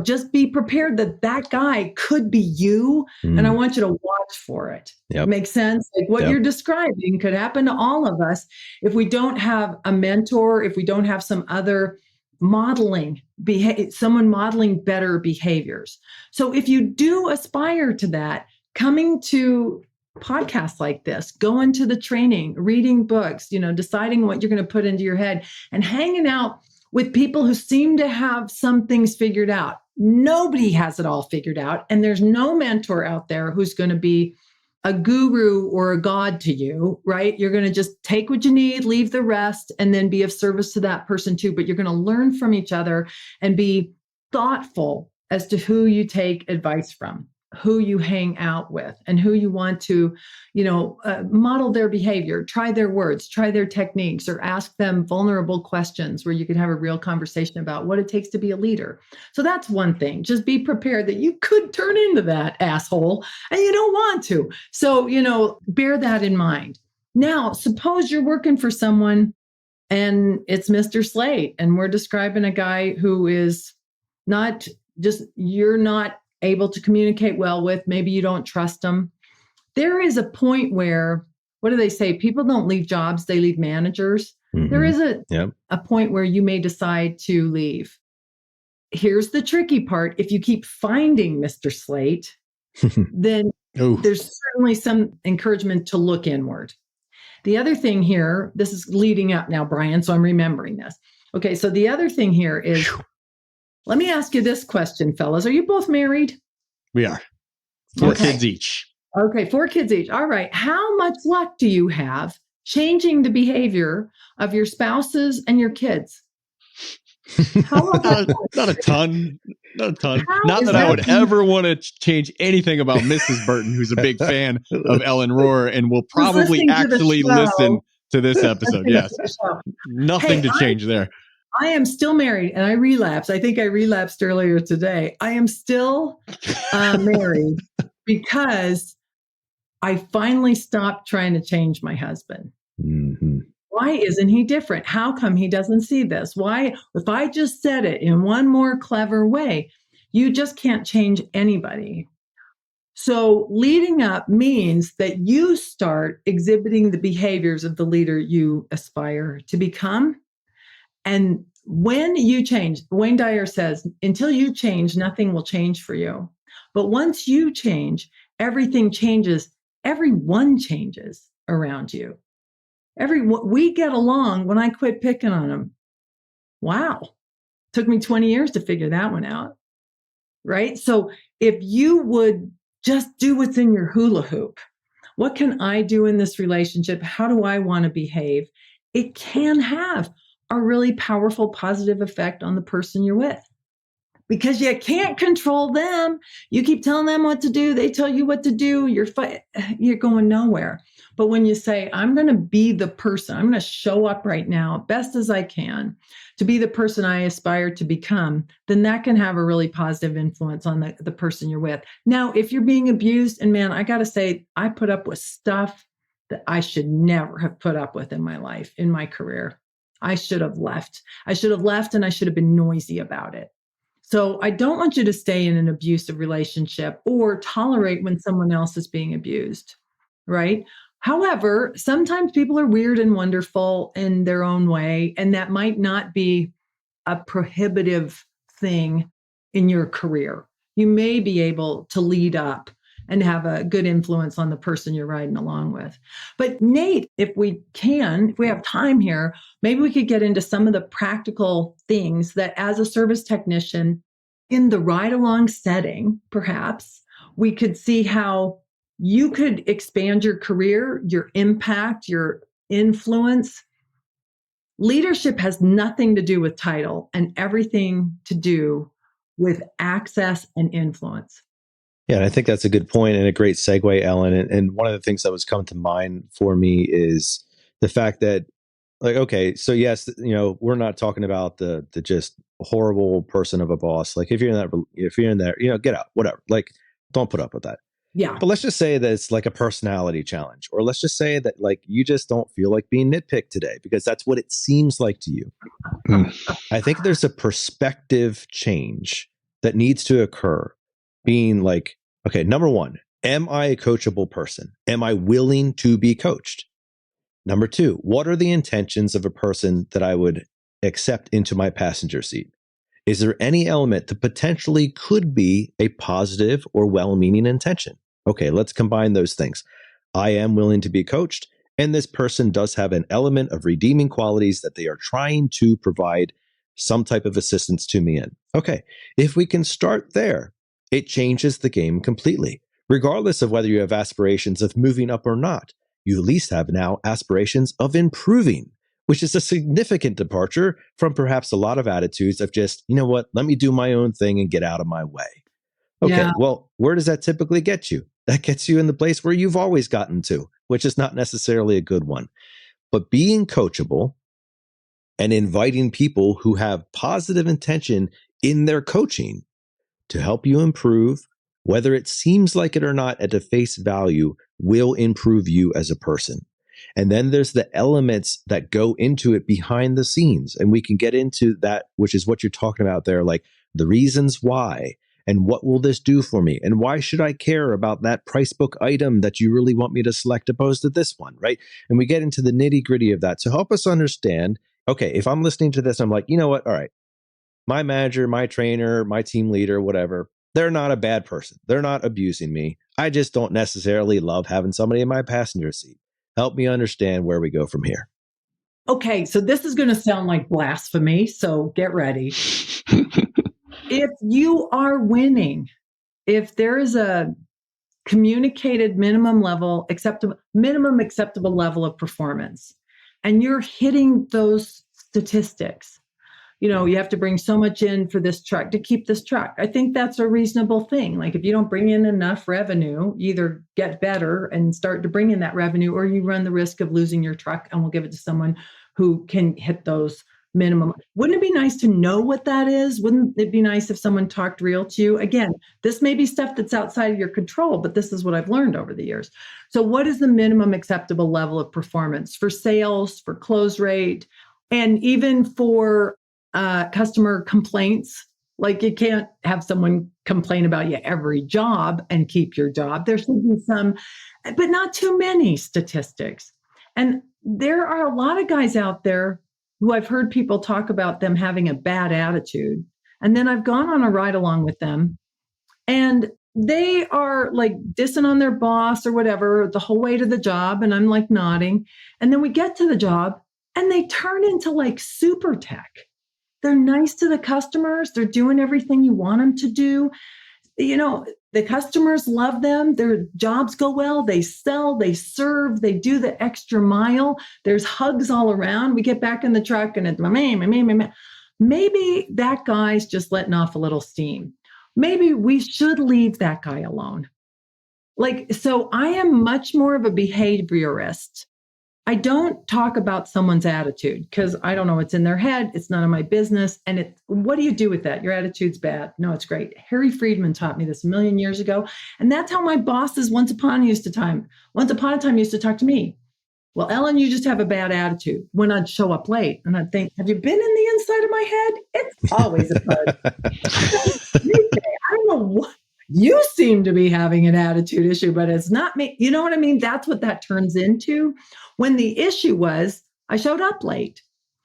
just be prepared that that guy could be you. And I want you to watch for it. Yep. Makes sense? Like what Yep. you're describing could happen to all of us if we don't have a mentor, if we don't have some other modeling, someone modeling better behaviors. So if you do aspire to that, coming to podcasts like this, going to the training, reading books, deciding what you're going to put into your head, and hanging out with people who seem to have some things figured out. Nobody has it all figured out. And there's no mentor out there who's going to be a guru or a god to you, right? You're going to just take what you need, leave the rest, and then be of service to that person too. But you're going to learn from each other and be thoughtful as to who you take advice from, who you hang out with, and who you want to, model their behavior, try their words, try their techniques, or ask them vulnerable questions where you can have a real conversation about what it takes to be a leader. So that's one thing. Just be prepared that you could turn into that asshole and you don't want to. So, bear that in mind. Now, suppose you're working for someone and it's Mr. Slate, and we're describing a guy who is you're not able to communicate well with. Maybe you don't trust them. There is a point where, what do they say? People don't leave jobs, they leave managers. Mm-hmm. There is a point where you may decide to leave. Here's the tricky part. If you keep finding Mr. Slate, then there's certainly some encouragement to look inward. The other thing here, this is leading up now, Brian, so I'm remembering this. Okay, so the other thing here is, let me ask you this question, fellas. Are you both married? We are. 4 kids each. Okay, 4 kids each. All right. How much luck do you have changing the behavior of your spouses and your kids? Not a ton. Not that I would ever want to change anything about Mrs. Burton, who's a big fan of Ellen Rohr and will probably actually listen to this episode. Yes. Nothing to change there. I am still married and I relapsed. I think I relapsed earlier today. I am still married because I finally stopped trying to change my husband. Mm-hmm. Why isn't he different? How come he doesn't see this? Why, if I just said it in one more clever way, you just can't change anybody. So leading up means that you start exhibiting the behaviors of the leader you aspire to become. And when you change, Wayne Dyer says, until you change, nothing will change for you. But once you everything changes. Everyone changes around you. We get along when I quit picking on them. Wow. Took me 20 years to figure that one out. Right? So if you would just do what's in your hula hoop, what can I do in this relationship? How do I want to behave? It can have a really powerful positive effect on the person you're with, because you can't control them. You keep telling them what to do. They tell you what to do. You're going nowhere. But when you say, I'm going to be the person, I'm going to show up right now best as I can to be the person I aspire to become, then that can have a really positive influence on the person you're with. Now, if you're being abused, and man, I got to say, I put up with stuff that I should never have put up with in my life, in my career. I should have left. And I should have been noisy about it. So I don't want you to stay in an abusive relationship or tolerate when someone else is being abused, right? However, sometimes people are weird and wonderful in their own way, and that might not be a prohibitive thing in your career. You may be able to lead up and have a good influence on the person you're riding along with. But Nate, if we have time here, maybe we could get into some of the practical things that as a service technician in the ride along setting, perhaps we could see how you could expand your career, your impact, your influence. Leadership has nothing to do with title and everything to do with access and influence. Yeah, and I think that's a good point and a great segue, Ellen. And one of the things that was coming to mind for me is the fact that, like, okay, so yes, we're not talking about the just horrible person of a boss. Like if you're in there, get out, whatever. Like, don't put up with that. Yeah. But let's just say that it's like a personality challenge, or let's just say that like you just don't feel like being nitpicked today because that's what it seems like to you. I think there's a perspective change that needs to occur, being like, okay, number one, am I a coachable person? Am I willing to be coached? Number two, what are the intentions of a person that I would accept into my passenger seat? Is there any element that potentially could be a positive or well-meaning intention? Okay, let's combine those things. I am willing to be coached, and this person does have an element of redeeming qualities that they are trying to provide some type of assistance to me in. Okay, if we can start there, it changes the game completely. Regardless of whether you have aspirations of moving up or not, you at least have now aspirations of improving, which is a significant departure from perhaps a lot of attitudes of just, you know what, let me do my own thing and get out of my way. Okay, Yeah. well, where does that typically get you? That gets you in the place where you've always gotten to, which is not necessarily a good one. But being coachable and inviting people who have positive intention in their coaching to help you improve, whether it seems like it or not at the face value, will improve you as a person. And then there's the elements that go into it behind the scenes. And we can get into that, which is what you're talking about there, like the reasons why, and what will this do for me? And why should I care about that price book item that you really want me to select opposed to this one, right? And we get into the nitty gritty of that. So help us understand, okay, if I'm listening to this, I'm like, you know what? All right, my manager, my trainer, my team leader, whatever, they're not a bad person. They're not abusing me. I just don't necessarily love having somebody in my passenger seat. Help me understand where we go from here. Okay, so this is going to sound like blasphemy, so get ready. If you are winning, if there is a communicated minimum acceptable level of performance, and you're hitting those statistics, you have to bring so much in for this truck to keep this truck. I think that's a reasonable thing. Like if you don't bring in enough revenue, you either get better and start to bring in that revenue, or you run the risk of losing your truck, and we'll give it to someone who can hit those minimum. Wouldn't it be nice to know what that is? Wouldn't it be nice if someone talked real to you? Again, this may be stuff that's outside of your control, but this is what I've learned over the years. So what is the minimum acceptable level of performance for sales, for close rate, and even for customer complaints? Like you can't have someone complain about you every job and keep your job. There should be some, but not too many statistics. And there are a lot of guys out there who I've heard people talk about them having a bad attitude. And then I've gone on a ride along with them and they are like dissing on their boss or whatever the whole way to the job. And I'm like nodding. And then we get to the job and they turn into like super tech. They're nice to the customers. They're doing everything you want them to do. The customers love them. Their jobs go well. They sell, they serve, they do the extra mile. There's hugs all around. We get back in the truck and it's maybe that guy's just letting off a little steam. Maybe we should leave that guy alone. So I am much more of a behaviorist. I don't talk about someone's attitude because I don't know what's in their head. It's none of my business. And what do you do with that? Your attitude's bad. No, it's great. Harry Friedman taught me this a million years ago. And that's how my bosses once upon a time used to talk to me. Well, Ellen, you just have a bad attitude when I'd show up late. And I'd think, have you been in the inside of my head? It's always a part. I don't know what you seem to be having an attitude issue, but it's not me. You know what I mean? That's what that turns into. When the issue was, I showed up late.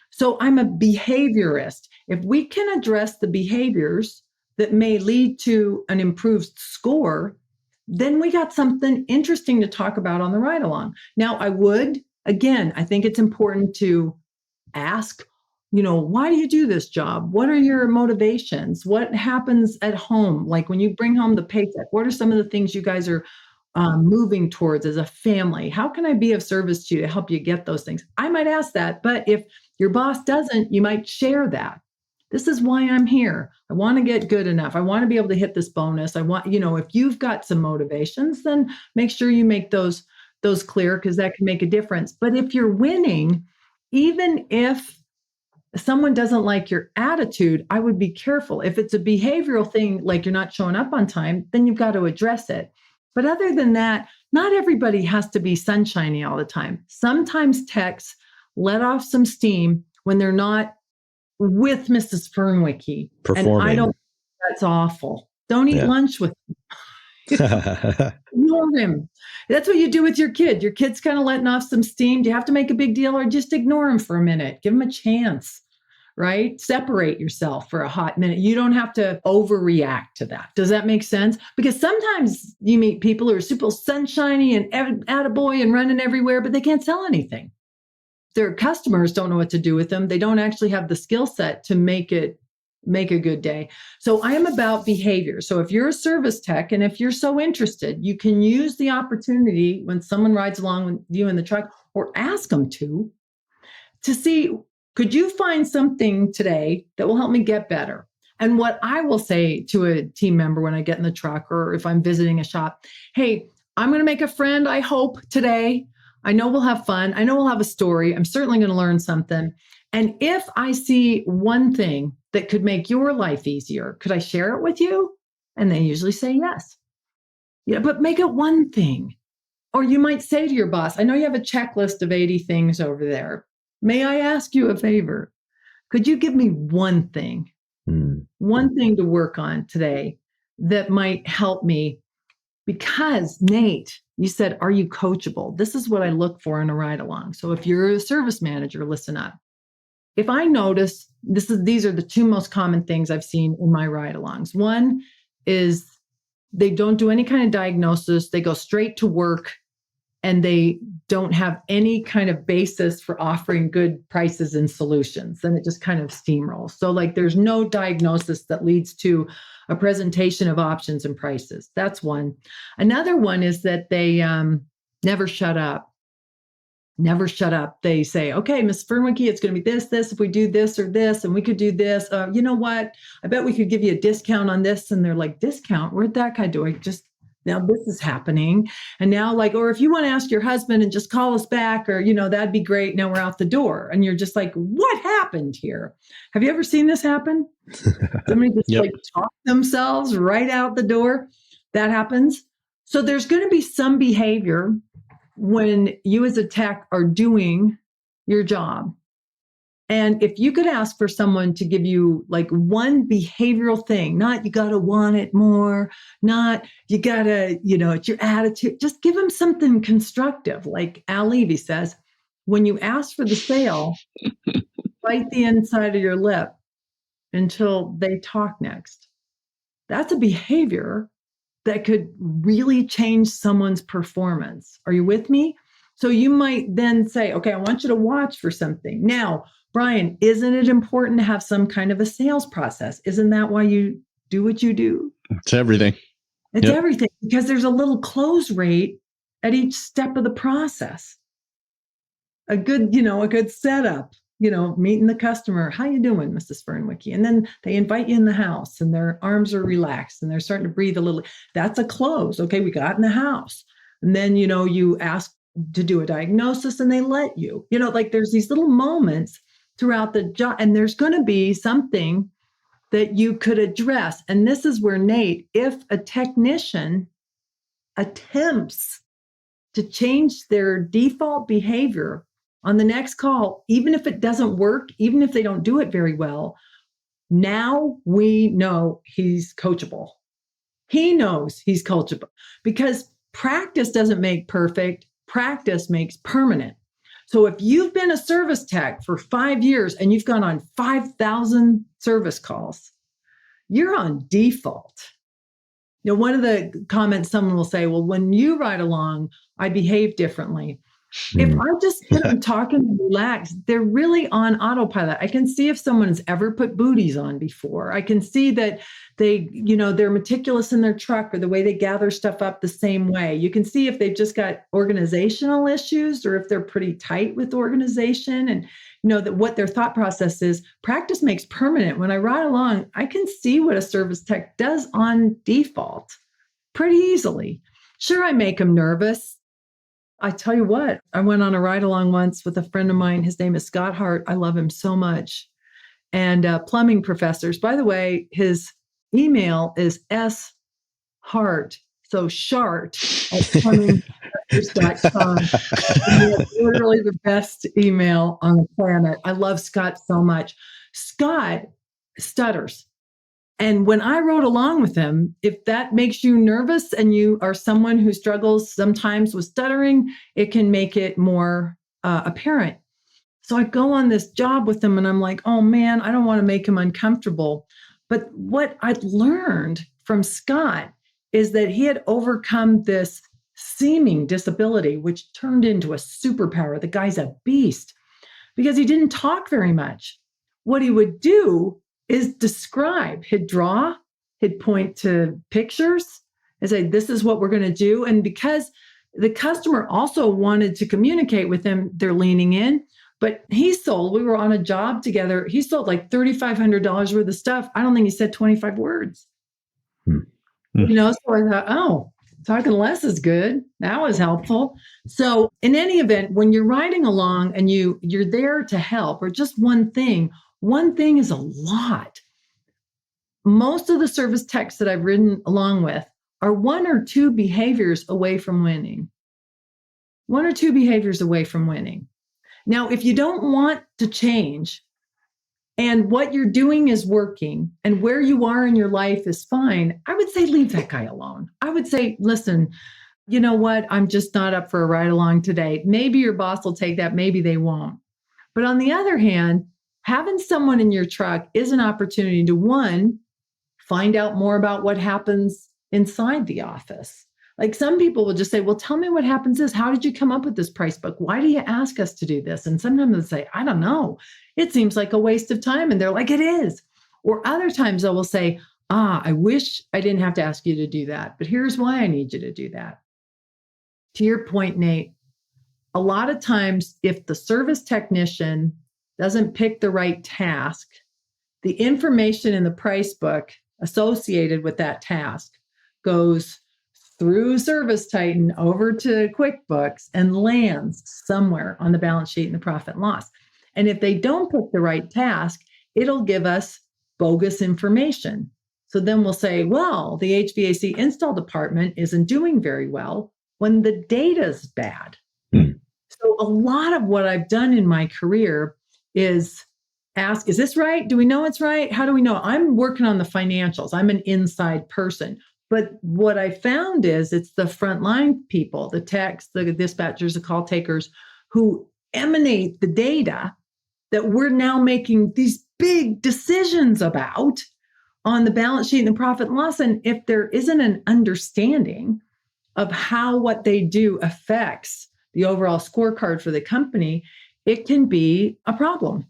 So I'm a behaviorist. If we can address the behaviors that may lead to an improved score, then we got something interesting to talk about on the ride along. Now, I think it's important to ask, why do you do this job? What are your motivations? What happens at home? Like when you bring home the paycheck, what are some of the things you guys are moving towards as a family? How can I be of service to you to help you get those things? I might ask that, but if your boss doesn't, you might share that. This is why I'm here. I want to get good enough. I want to be able to hit this bonus. I want, if you've got some motivations, then make sure you make those clear, because that can make a difference. But if you're winning, even if someone doesn't like your attitude, I would be careful. If it's a behavioral thing, like you're not showing up on time, then you've got to address it. But other than that, not everybody has to be sunshiny all the time. Sometimes techs let off some steam when they're not with Mrs. Fernwicke. Performing. And that's awful. Don't eat lunch with him. Ignore him. That's what you do with your kid. Your kid's kind of letting off some steam. Do you have to make a big deal, or just ignore him for a minute? Give him a chance, right? Separate yourself for a hot minute. You don't have to overreact to that. Does that make sense? Because sometimes you meet people who are super sunshiny and attaboy and running everywhere, but they can't sell anything. Their customers don't know what to do with them. They don't actually have the skill set to make a good day. So I am about behavior. So if you're a service tech, and if you're so interested, you can use the opportunity when someone rides along with you in the truck, or ask them to see, could you find something today that will help me get better? And what I will say to a team member when I get in the truck, or if I'm visiting a shop, hey, I'm going to make a friend, I hope, today. I know we'll have fun. I know we'll have a story. I'm certainly going to learn something. And if I see one thing that could make your life easier, could I share it with you? And they usually say yes. Yeah, but make it one thing. Or you might say to your boss, I know you have a checklist of 80 things over there. May I ask you a favor? Could you give me one thing, one thing to work on today that might help me? Because Nate, you said, are you coachable? This is what I look for in a ride along. So if you're a service manager, listen up. If I notice, these are the two most common things I've seen in my ride alongs. One is they don't do any kind of diagnosis. They go straight to work, and they don't have any kind of basis for offering good prices and solutions. Then it just kind of steamrolls. So like there's no diagnosis that leads to a presentation of options and prices. That's one. Another one is that they never shut up. Never shut up. They say, okay, Ms. Fernwicke, it's going to be this, if we do this or this, and we could do this. You know what? I bet we could give you a discount on this. And they're like, discount? Where'd that guy do? Now this is happening. And now or if you want to ask your husband and just call us back, or, that'd be great. Now we're out the door. And you're just like, what happened here? Have you ever seen this happen? Somebody just talk themselves right out the door. That happens. So there's going to be some behavior when you as a tech are doing your job. And if you could ask for someone to give you like one behavioral thing, not you got to want it more, not you got to, it's your attitude, just give them something constructive. Like Al Levy says, when you ask for the sale, bite the inside of your lip until they talk next. That's a behavior that could really change someone's performance. Are you with me? So you might then say, okay, I want you to watch for something. Now, Brian, isn't it important to have some kind of a sales process? Isn't that why you do what you do? It's everything. It's everything, because there's a little close rate at each step of the process. A good setup, meeting the customer. How you doing, Mrs. Fernwicke? And then they invite you in the house and their arms are relaxed and they're starting to breathe a little. That's a close. Okay, we got in the house. And then, you ask to do a diagnosis and they let you. There's these little moments throughout the job, and there's going to be something that you could address. And this is where, Nate, if a technician attempts to change their default behavior on the next call, even if it doesn't work, even if they don't do it very well. Now we know he's coachable. He knows he's coachable because practice doesn't make perfect. Practice makes permanent. So if you've been a service tech for 5 years and you've gone on 5,000 service calls, you're on default. One of the comments someone will say, well, when you ride along, I behave differently. If I just get them talking and relax, they're really on autopilot. I can see if someone's ever put booties on before. I can see that they're meticulous in their truck or the way they gather stuff up the same way. You can see if they've just got organizational issues or if they're pretty tight with organization and that what their thought process is. Practice makes permanent. When I ride along, I can see what a service tech does on default pretty easily. Sure, I make them nervous. I tell you what, I went on a ride along once with a friend of mine. His name is Scott Hart. I love him so much. And plumbing professors. By the way, his email is shart, so shart at plumbingprofessors.com. Literally the best email on the planet. I love Scott so much. Scott stutters. And when I rode along with him, if that makes you nervous and you are someone who struggles sometimes with stuttering, it can make it more apparent. So I go on this job with him and I'm like, oh man, I don't want to make him uncomfortable. But what I'd learned from Scott is that he had overcome this seeming disability, which turned into a superpower. The guy's a beast because he didn't talk very much. What he would do is describe. He'd draw, he'd point to pictures and say, this is what we're going to do. And because the customer also wanted to communicate with him, they're leaning in. But we were on a job together. He sold like $3,500 worth of stuff. I don't think he said 25 words. So I thought, oh, talking less is good. That was helpful. So in any event, when you're riding along and you're there to help or just one thing is a lot. Most of the service techs that I've ridden along with are 1 or 2 behaviors away from winning. 1 or 2 behaviors away from winning. Now, if you don't want to change and what you're doing is working and where you are in your life is fine, I would say leave that guy alone. I would say, listen, you know what? I'm just not up for a ride along today. Maybe your boss will take that. Maybe they won't. But on the other hand, having someone in your truck is an opportunity to, 1, find out more about what happens inside the office. Like some people will just say, well, tell me what happens is, how did you come up with this price book? Why do you ask us to do this? And sometimes they'll say, I don't know. It seems like a waste of time. And they're like, it is. Or other times they will say, I wish I didn't have to ask you to do that, but here's why I need you to do that. To your point, Nate, a lot of times if the service technician doesn't pick the right task, the information in the price book associated with that task goes through Service Titan over to QuickBooks and lands somewhere on the balance sheet in the profit and loss. And if they don't pick the right task, it'll give us bogus information. So then we'll say, well, the HVAC install department isn't doing very well when the data's bad. So a lot of what I've done in my career is ask, is this right? Do we know it's right? How do we know? I'm working on the financials. I'm an inside person. But what I found is it's the frontline people, the techs, the dispatchers, the call takers who emanate the data that we're now making these big decisions about on the balance sheet and the profit and loss. And if there isn't an understanding of how what they do affects the overall scorecard for the company, it can be a problem.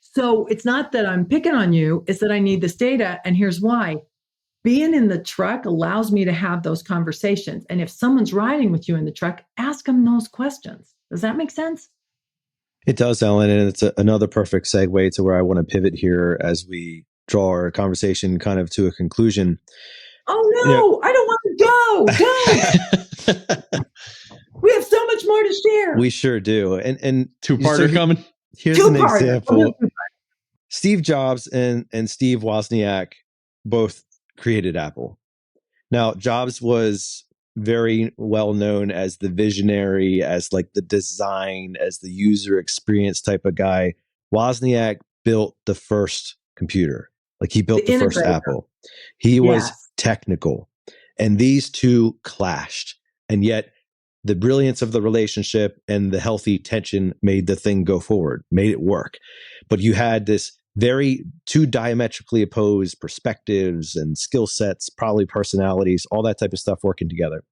So it's not that I'm picking on you, it's that I need this data. And here's why. Being in the truck allows me to have those conversations. And if someone's riding with you in the truck, ask them those questions. Does that make sense? It does, Ellen. And it's another perfect segue to where I want to pivot here as we draw our conversation kind of to a conclusion. Oh, no, I don't want to go. Don't. We have so much more to share. We sure do. And two-parter coming. Here's an example. Steve Jobs and Steve Wozniak both created Apple. Now, Jobs was very well known as the visionary, as like the design, as the user experience type of guy. Wozniak built the first computer. Like he built The the first integrator. Apple. He was Yes. technical. And these two clashed. And yet the brilliance of the relationship and the healthy tension made the thing go forward, made it work. But you had this very two diametrically opposed perspectives and skill sets, probably personalities, all that type of stuff working together.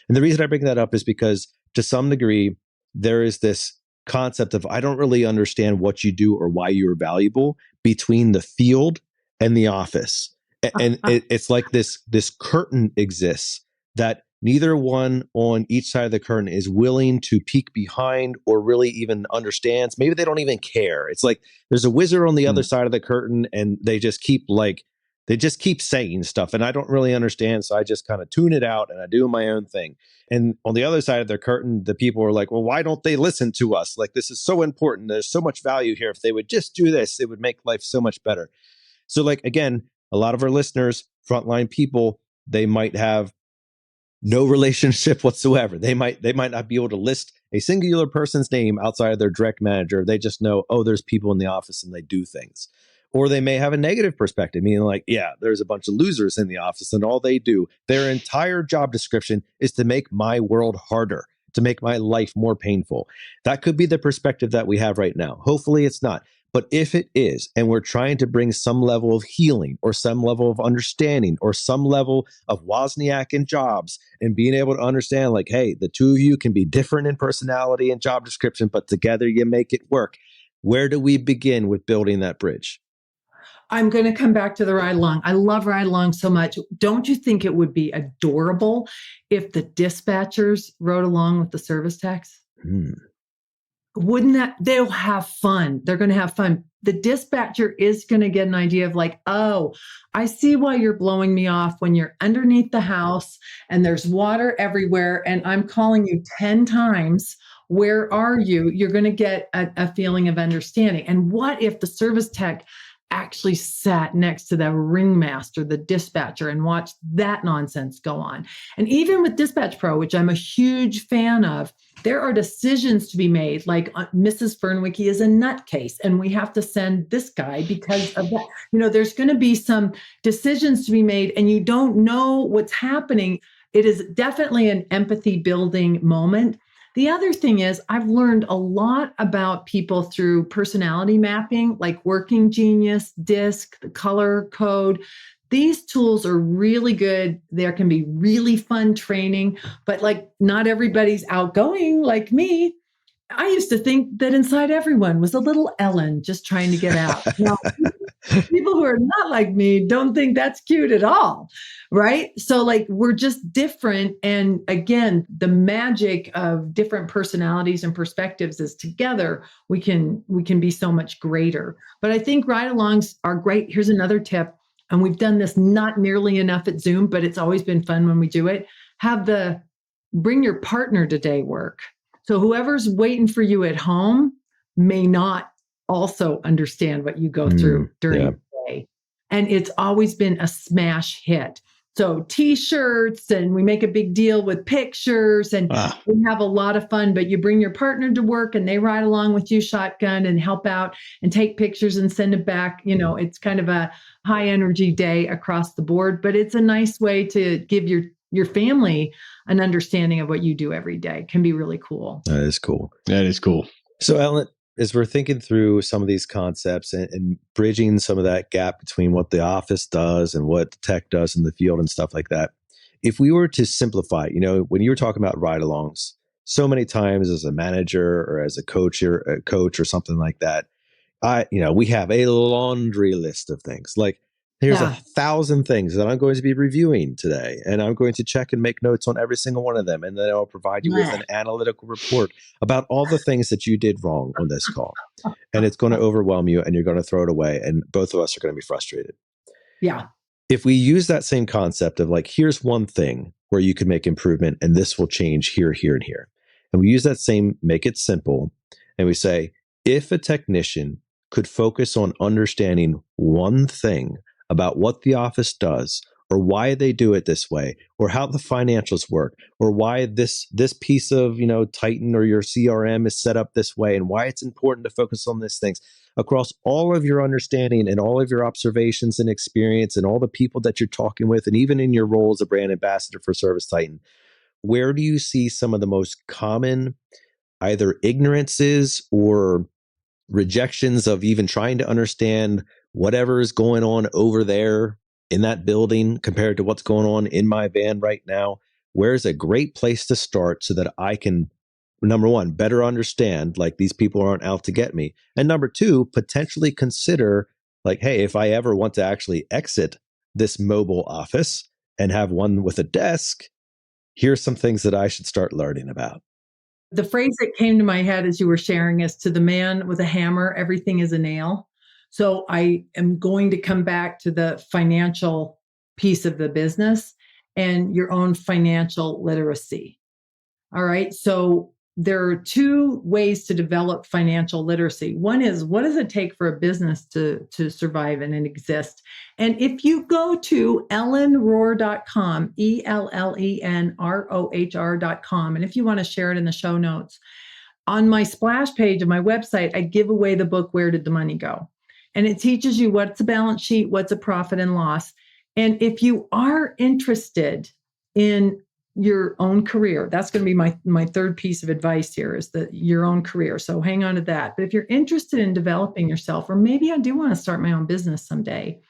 And the reason I bring that up is because to some degree, there is this concept of I don't really understand what you do or why you are valuable between the field and the office. And it's like this curtain exists that neither one on each side of the curtain is willing to peek behind or really even understands. Maybe they don't even care. It's like there's a wizard on the other side of the curtain and they just keep saying stuff and I don't really understand. So I just kind of tune it out and I do my own thing. And on the other side of the curtain, the people are like, well, why don't they listen to us? Like, this is so important. There's so much value here. If they would just do this, it would make life so much better. So like, again, a lot of our listeners, frontline people, they might have no relationship whatsoever. They might not be able to list a singular person's name outside of their direct manager. They just know, oh, there's people in the office and they do things. Or they may have a negative perspective, meaning like, yeah, there's a bunch of losers in the office and all they do, their entire job description is to make my world harder, to make my life more painful. That could be the perspective that we have right now. Hopefully it's not. But if it is, and we're trying to bring some level of healing or some level of understanding or some level of Wozniak and Jobs and being able to understand like, hey, the two of you can be different in personality and job description, but together you make it work. Where do we begin with building that bridge? I'm going to come back to the ride along. I love ride along so much. Don't you think it would be adorable if the dispatchers rode along with the service techs? Wouldn't that, they'll have fun. They're going to have fun. The dispatcher is going to get an idea of like, oh, I see why you're blowing me off when you're underneath the house and there's water everywhere and I'm calling you 10 times. Where are you? You're going to get a feeling of understanding. And what if the service tech actually sat next to the ringmaster, the dispatcher, and watched that nonsense go on? And even with Dispatch Pro, which I'm a huge fan of, there are decisions to be made. Like Mrs. Fernwicke is a nutcase, and we have to send this guy because of that. There's going to be some decisions to be made, and you don't know what's happening. It is definitely an empathy building moment. The other thing is I've learned a lot about people through personality mapping, like Working Genius, DISC, the color code. These tools are really good. There can be really fun training, but like not everybody's outgoing like me. I used to think that inside everyone was a little Ellen just trying to get out. Now, people who are not like me don't think that's cute at all, right? So like we're just different. And again, the magic of different personalities and perspectives is together, we can be so much greater. But I think ride-alongs are great. Here's another tip. And we've done this not nearly enough at Zoom, but it's always been fun when we do it. Bring your partner to day work. So whoever's waiting for you at home may not also understand what you go through during the day. And it's always been a smash hit. So t-shirts, and we make a big deal with pictures, and we have a lot of fun, but you bring your partner to work and they ride along with you shotgun and help out and take pictures and send it back. It's kind of a high energy day across the board, but it's a nice way to give your family an understanding of what you do every day. It can be really cool. That is cool. So Ellen, as we're thinking through some of these concepts and bridging some of that gap between what the office does and what the tech does in the field and stuff like that, if we were to simplify, when you were talking about ride-alongs, so many times as a manager or as a coach or something like that, we have a laundry list of things. Like here's 1,000 things that I'm going to be reviewing today, and I'm going to check and make notes on every single one of them. And then I'll provide you with an analytical report about all the things that you did wrong on this call. And it's going to overwhelm you and you're going to throw it away. And both of us are going to be frustrated. Yeah. If we use that same concept of like, here's one thing where you can make improvement and this will change here, here, and here. And we use that same, make it simple. And we say, if a technician could focus on understanding one thing about what the office does or why they do it this way, or how the financials work, or why this piece of, Titan or your CRM is set up this way, and why it's important to focus on these things across all of your understanding and all of your observations and experience and all the people that you're talking with, and even in your role as a brand ambassador for Service Titan. Where do you see some of the most common either ignorances or rejections of even trying to understand whatever is going on over there in that building compared to what's going on in my van right now? Where's a great place to start so that I can, number one, better understand, like, these people aren't out to get me, and number two, potentially consider, like, hey, if I ever want to actually exit this mobile office and have one with a desk, here's some things that I should start learning about. The phrase that came to my head as you were sharing is, to the man with a hammer, everything is a nail. So I am going to come back to the financial piece of the business and your own financial literacy. All right. So there are two ways to develop financial literacy. One is, what does it take for a business to survive and exist? And if you go to ellenrohr.com, ELLENROHR.com, and if you want to share it in the show notes, on my splash page of my website, I give away the book, Where Did the Money Go? And it teaches you what's a balance sheet, what's a profit and loss. And if you are interested in your own career, that's going to be my third piece of advice here, is that your own career. So hang on to that. But if you're interested in developing yourself, or maybe I do want to start my own business someday,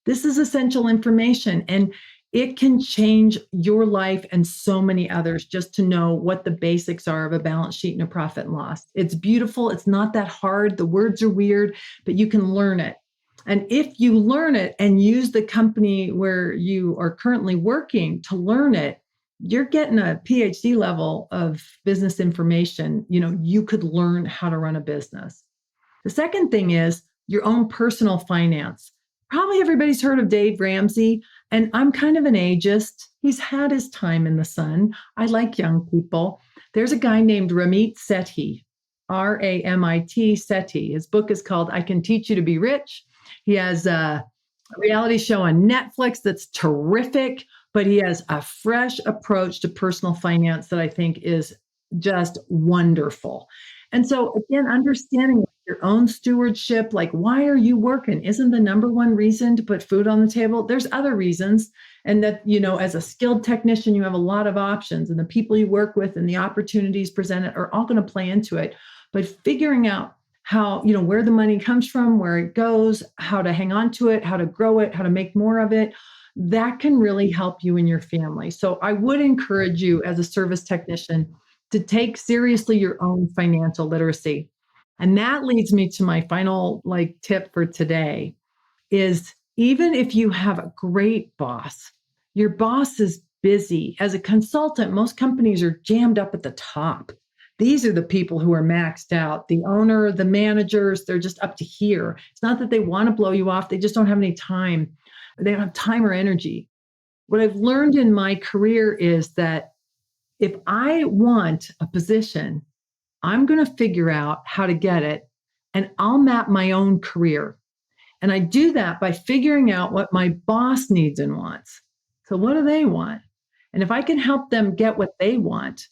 this is essential information, and it can change your life and so many others just to know what the basics are of a balance sheet and a profit and loss. It's beautiful. It's not that hard. The words are weird, but you can learn it. And if you learn it and use the company where you are currently working to learn it, you're getting a PhD level of business information. You could learn how to run a business. The second thing is your own personal finance. Probably everybody's heard of Dave Ramsey, and I'm kind of an ageist. He's had his time in the sun. I like young people. There's a guy named Ramit Sethi, Ramit Sethi. His book is called I Can Teach You to Be Rich. He has a reality show on Netflix that's terrific, but he has a fresh approach to personal finance that I think is just wonderful. And so again, understanding your own stewardship, like, why are you working? Isn't the number one reason to put food on the table? There's other reasons. And that, as a skilled technician, you have a lot of options, and the people you work with and the opportunities presented are all going to play into it. But figuring out how, where the money comes from, where it goes, how to hang on to it, how to grow it, how to make more of it, that can really help you and your family. So I would encourage you as a service technician to take seriously your own financial literacy. And that leads me to my final tip for today is, even if you have a great boss, your boss is busy. As a consultant, most companies are jammed up at the top. These are the people who are maxed out. The owner, the managers, they're just up to here. It's not that they want to blow you off. They just don't have any time. They don't have time or energy. What I've learned in my career is that if I want a position, I'm going to figure out how to get it, and I'll map my own career. And I do that by figuring out what my boss needs and wants. So what do they want? And if I can help them get what they want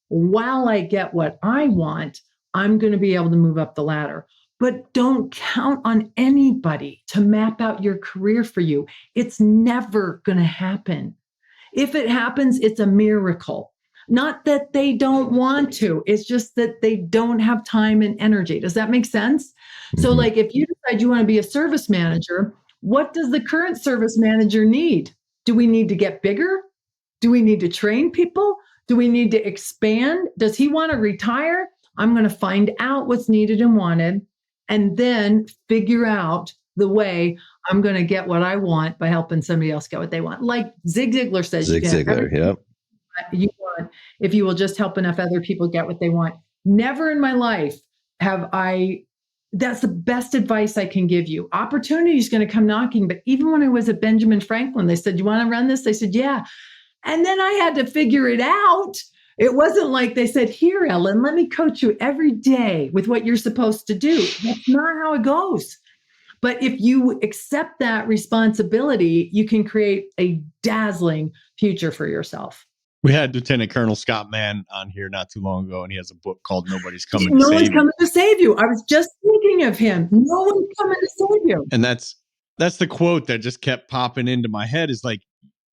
while I get what I want, I'm going to be able to move up the ladder. But don't count on anybody to map out your career for you. It's never going to happen. If it happens, it's a miracle. Not that they don't want to, it's just that they don't have time and energy. Does that make sense? So if you decide you want to be a service manager, what does the current service manager need? Do we need to get bigger? Do we need to train people? Do we need to expand? Does he want to retire? I'm going to find out what's needed and wanted, and then figure out the way I'm going to get what I want by helping somebody else get what they want. Like Zig Ziglar says, Zig Ziglar, yep. You want, if you will just help enough other people get what they want. Never in my life that's the best advice I can give you. Opportunity is going to come knocking. But even when I was at Benjamin Franklin, they said, you want to run this? I said, yeah. And then I had to figure it out. It wasn't like they said, here, Ellen, let me coach you every day with what you're supposed to do. That's not how it goes. But if you accept that responsibility, you can create a dazzling future for yourself. We had Lieutenant Colonel Scott Mann on here not too long ago, and he has a book called Nobody's Coming to No one's Save You. coming to save you. I was just thinking of him. No one's coming to save you. And that's the quote that just kept popping into my head, is like,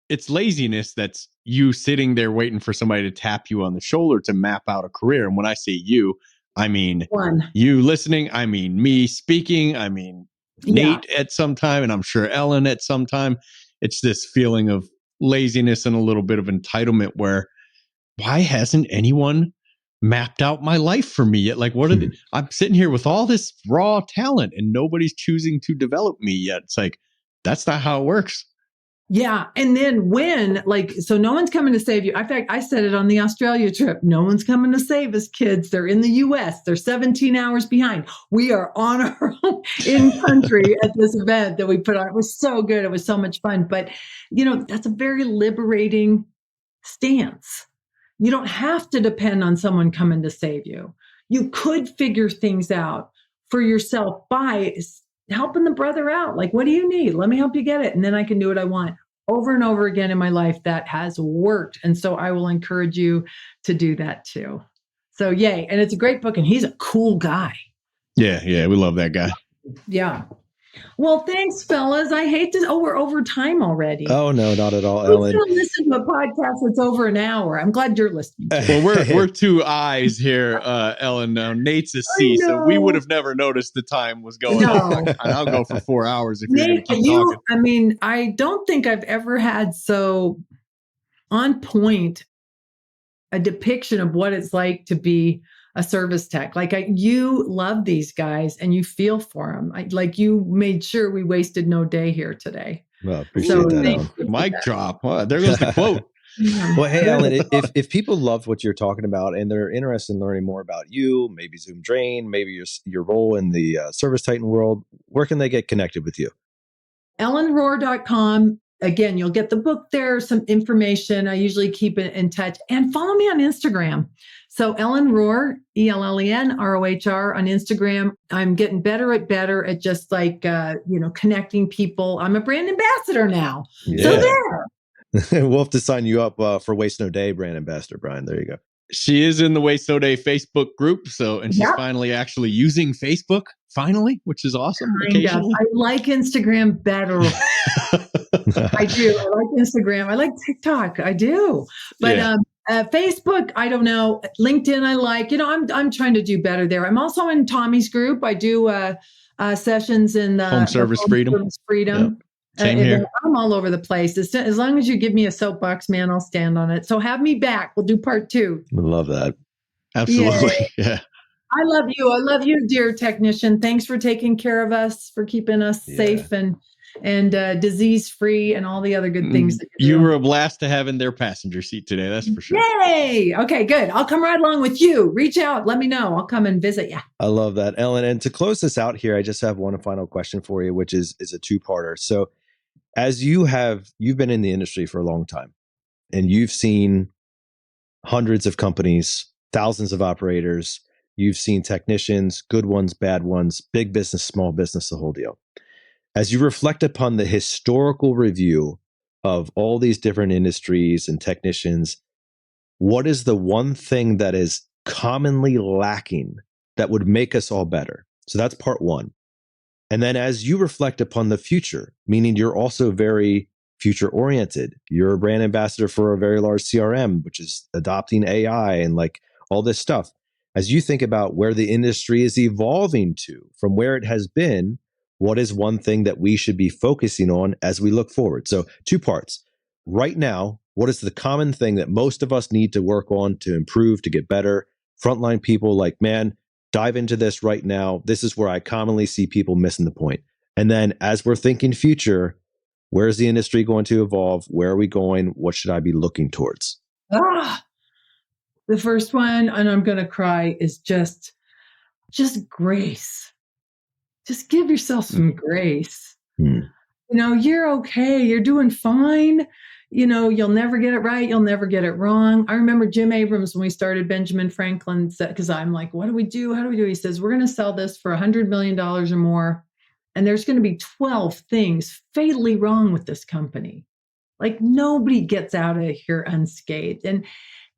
it's laziness that's you sitting there waiting for somebody to tap you on the shoulder to map out a career. And when I say you, I mean you listening, I mean me speaking, I mean Nate at some time, and I'm sure Ellen at some time. It's this feeling of laziness and a little bit of entitlement where, why hasn't anyone mapped out my life for me yet? Like, I'm sitting here with all this raw talent and nobody's choosing to develop me yet. It's like, that's not how it works. Yeah. And then so no one's coming to save you. In fact, I said it on the Australia trip. No one's coming to save us, kids. They're in the US. They're 17 hours behind. We are on our own in country at this event that we put on. It was so good. It was so much fun. But, that's a very liberating stance. You don't have to depend on someone coming to save you. You could figure things out for yourself by helping the brother out. Like, what do you need? Let me help you get it. And then I can do what I want. Over and over again in my life, that has worked. And so I will encourage you to do that too. So yay. And it's a great book, and he's a cool guy. Yeah. We love that guy. Yeah. Well, thanks, fellas. I hate to. We're over time already. Oh no, not at all, Ellen. Who's gonna listen to a podcast that's over an hour? I'm glad you're listening. Well, we're two eyes here, Ellen. Now Nate's a C, so we would have never noticed the time was going on. I'll go for 4 hours if you're going to keep talking. I mean, I don't think I've ever had so on point a depiction of what it's like to be a service tech. Like you love these guys and you feel for them. You made sure we wasted no day here today. Well, appreciate that. Mic drop. Well, there goes the quote. Well, hey, Ellen, if people love what you're talking about and they're interested in learning more about you, maybe Zoom Drain, maybe your role in the Service Titan world, where can they get connected with you? EllenRohr.com. Again, you'll get the book there, some information. I usually keep it in touch, and follow me on Instagram. So Ellen Rohr, ELLENROHR on Instagram. I'm getting better at just connecting people. I'm a brand ambassador now. Yeah. So there. We'll have to sign you up for Waste No Day brand ambassador, Brian. There you go. She is in the Waste No Day Facebook group. And she's finally actually using Facebook, which is awesome. I like Instagram better. I do. I like Instagram. I like TikTok. I do. But Facebook, I don't know. LinkedIn, I like. I'm trying to do better there. I'm also in Tommy's group. I do sessions in the Home Service Freedom. Yep. Same here. I'm all over the place. As long as you give me a soapbox, man, I'll stand on it. So have me back. We'll do part 2. We love that. Absolutely. Yeah. I love you. I love you, dear technician. Thanks for taking care of us, for keeping us safe and disease-free and all the other good things. That you were a blast to have in their passenger seat today. That's for sure. Yay. Okay, good. I'll come right along with you. Reach out. Let me know. I'll come and visit you. I love that, Ellen. And to close this out here, I just have one final question for you, which is a two-parter. So as you've been in the industry for a long time, and you've seen hundreds of companies, thousands of operators, you've seen technicians, good ones, bad ones, big business, small business, the whole deal. As you reflect upon the historical review of all these different industries and technicians, what is the one thing that is commonly lacking that would make us all better? So that's part one. And then as you reflect upon the future, meaning you're also very future oriented, you're a brand ambassador for a very large CRM, which is adopting AI and all this stuff. As you think about where the industry is evolving to from where it has been, what is one thing that we should be focusing on as we look forward? So 2 parts. Right now, what is the common thing that most of us need to work on to improve, to get better? Frontline people dive into this right now. This is where I commonly see people missing the point. And then as we're thinking future, where's the industry going to evolve? Where are we going? What should I be looking towards? The first one, and I'm going to cry, is just grace. Just give yourself some grace. You're okay. You're doing fine. You'll never get it right. You'll never get it wrong. I remember Jim Abrams, when we started Benjamin Franklin, said, because I'm like, what do we do? How do we do? He says, we're going to sell this for $100 million or more. and there's going to be 12 things fatally wrong with this company. Like nobody gets out of here unscathed. And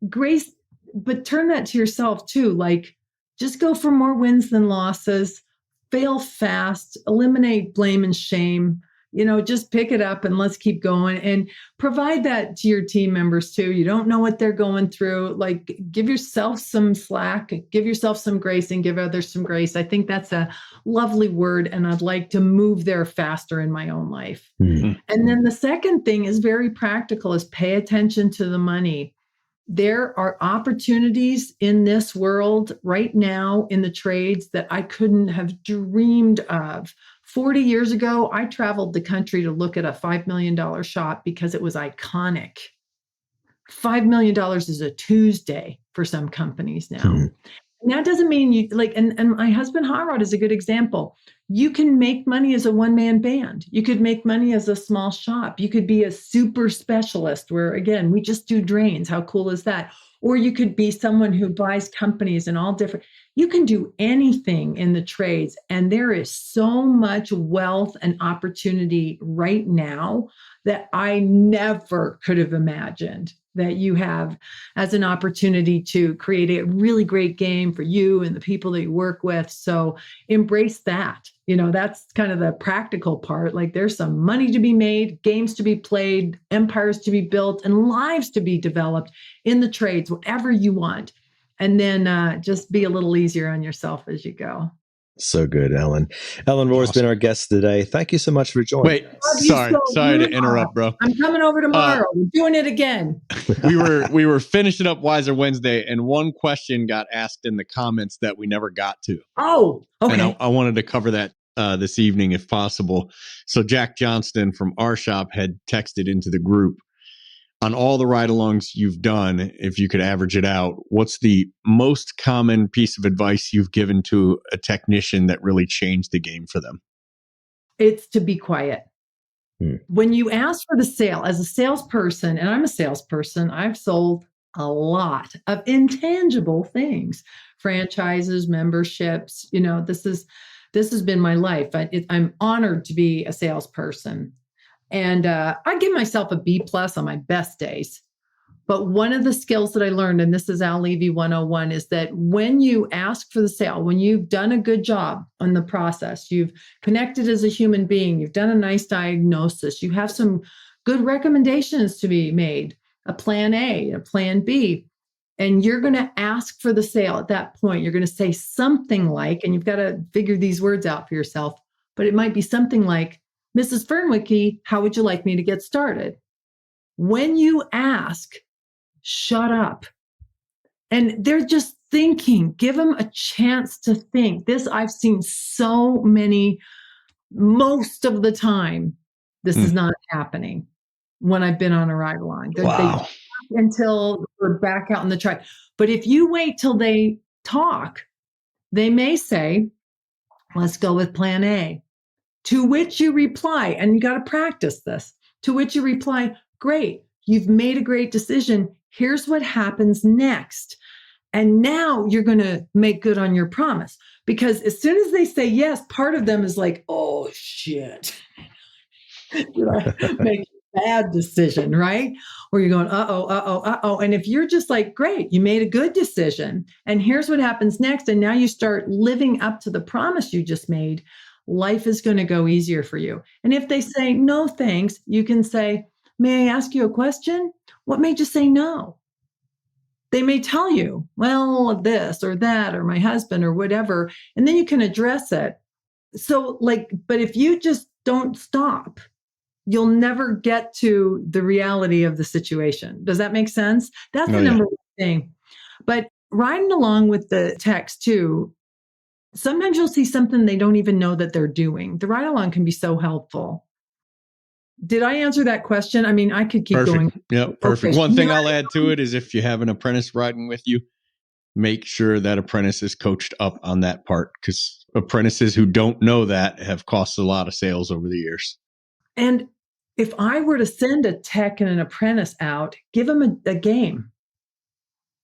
grace, but turn that to yourself too. Like just go for more wins than losses, fail fast, eliminate blame and shame. Just pick it up and let's keep going, and provide that to your team members too. You don't know what they're going through. Like give yourself some slack, give yourself some grace, and give others some grace. I think that's a lovely word, and I'd like to move there faster in my own life. Mm. And then the second thing is very practical, is pay attention to the money. There are opportunities in this world right now in the trades that I couldn't have dreamed of. 40 years ago, I traveled the country to look at a $5 million shop because it was iconic. $5 million is a Tuesday for some companies now. Mm. And that doesn't mean you and my husband Hot Rod is a good example. You can make money as a one-man band. You could make money as a small shop. You could be a super specialist where, again, we just do drains. How cool is that? Or you could be someone who buys companies and all different. You can do anything in the trades. And there is so much wealth and opportunity right now that I never could have imagined that you have as an opportunity to create a really great game for you and the people that you work with. So embrace that. That's kind of the practical part. Like there's some money to be made, games to be played, empires to be built, and lives to be developed in the trades, whatever you want. And then just be a little easier on yourself as you go. So good, Ellen. Ellen Rohr has been our guest today. Thank you so much for joining. Wait, sorry to interrupt, bro. I'm coming over tomorrow. We're doing it again. we were finishing up Wiser Wednesday, and one question got asked in the comments that we never got to. Oh, okay. And I wanted to cover that this evening if possible. So Jack Johnston from our shop had texted into the group, on all the ride-alongs you've done, if you could average it out, what's the most common piece of advice you've given to a technician that really changed the game for them? It's to be quiet. When you ask for the sale, as a salesperson, and I'm a salesperson, I've sold a lot of intangible things, franchises, memberships. This has been my life. I'm honored to be a salesperson. And I give myself a B+ on my best days. But one of the skills that I learned, and this is Al Levy 101, is that when you ask for the sale, when you've done a good job on the process, you've connected as a human being, you've done a nice diagnosis, you have some good recommendations to be made, a plan A, a plan B, and you're going to ask for the sale at that point. You're going to say something like, and you've got to figure these words out for yourself, but it might be something like, Mrs. Fernwicke, how would you like me to get started? When you ask, shut up. And they're just thinking. Give them a chance to think. This I've seen so many, most of the time, this is not happening when I've been on a ride along. Wow. They until we're back out in the track. But if you wait till they talk, they may say, let's go with plan A. To which you reply, and you got to practice this, to which you reply, great, you've made a great decision. Here's what happens next. And now you're going to make good on your promise. Because as soon as they say yes, part of them is like, oh, shit. Did I make a bad decision, right? Or you're going, uh-oh. And if you're just like, great, you made a good decision. And here's what happens next. And now you start living up to the promise you just made. Life is going to go easier for you. And if they say, no, thanks, you can say, may I ask you a question? What made you say no? They may tell you, well, this or that, or my husband or whatever, and then you can address it. So but if you just don't stop, you'll never get to the reality of the situation. Does that make sense? That's the number one thing. But riding along with the text too, sometimes you'll see something they don't even know that they're doing. The ride along can be so helpful. Did I answer that question? I mean, I could keep going. Yeah, perfect. Okay. One thing I'll add to it is if you have an apprentice riding with you, make sure that apprentice is coached up on that part, because apprentices who don't know that have cost a lot of sales over the years. And if I were to send a tech and an apprentice out, give them a game.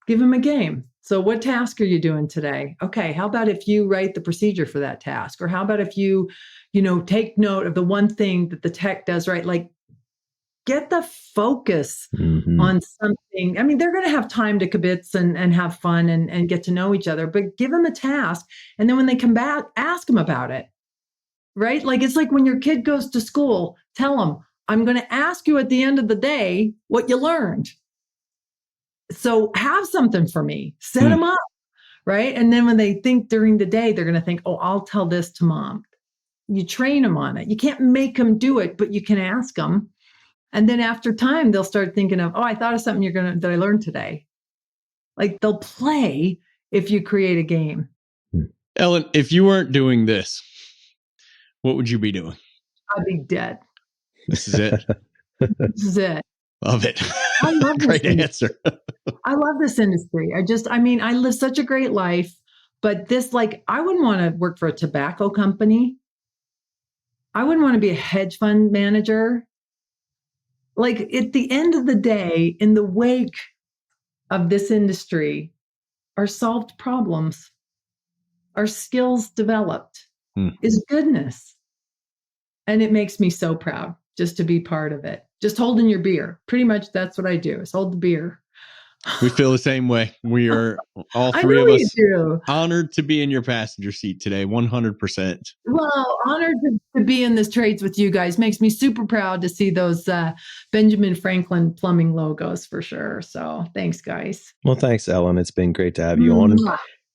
Give them a game. So what task are you doing today? Okay, how about if you write the procedure for that task? Or how about if you take note of the one thing that the tech does right? Like, get the focus on something. I mean, they're going to have time to kibitz and have fun and get to know each other, but give them a task. And then when they come back, ask them about it, right? Like, it's like when your kid goes to school, tell them, I'm going to ask you at the end of the day what you learned. So have something for me, set them up, right? And then when they think during the day, they're going to think, oh, I'll tell this to mom. You train them on it. You can't make them do it, but you can ask them. And then after time, they'll start thinking of, oh, I thought of something that I learned today. Like, they'll play if you create a game. Ellen, if you weren't doing this, what would you be doing? I'd be dead. This is it. This is it. Love it. I love this Great industry. answer. I love this industry. I live such a great life, but I wouldn't want to work for a tobacco company. I wouldn't want to be a hedge fund manager. Like, at the end of the day, in the wake of this industry, are solved problems, are skills developed, is goodness. And it makes me so proud just to be part of it. Just holding your beer. Pretty much that's what I do, is hold the beer. We feel the same way. We are all three of us do. Honored to be in your passenger seat today, 100%. Well, honored to be in this trades with you guys. Makes me super proud to see those Benjamin Franklin plumbing logos for sure. So thanks, guys. Well, thanks, Ellen. It's been great to have you on.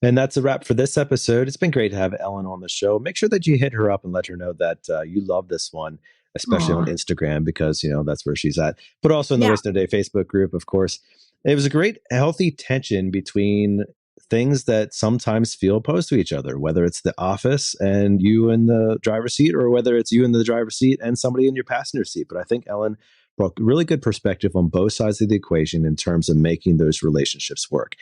And that's a wrap for this episode. It's been great to have Ellen on the show. Make sure that you hit her up and let her know that you love this one, especially on Instagram, because, that's where she's at. But also in the Waste No Day Facebook group, of course. It was a great, healthy tension between things that sometimes feel opposed to each other, whether it's the office and you in the driver's seat, or whether it's you in the driver's seat and somebody in your passenger seat. But I think Ellen brought really good perspective on both sides of the equation in terms of making those relationships work.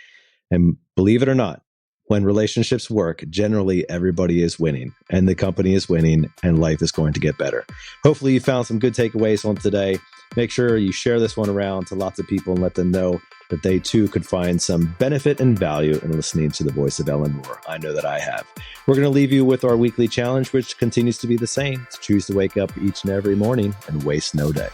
And believe it or not, when relationships work, generally everybody is winning and the company is winning and life is going to get better. Hopefully you found some good takeaways on today. Make sure you share this one around to lots of people and let them know that they too could find some benefit and value in listening to the voice of Ellen Rohr. I know that I have. We're going to leave you with our weekly challenge, which continues to be the same: to choose to wake up each and every morning and waste no day.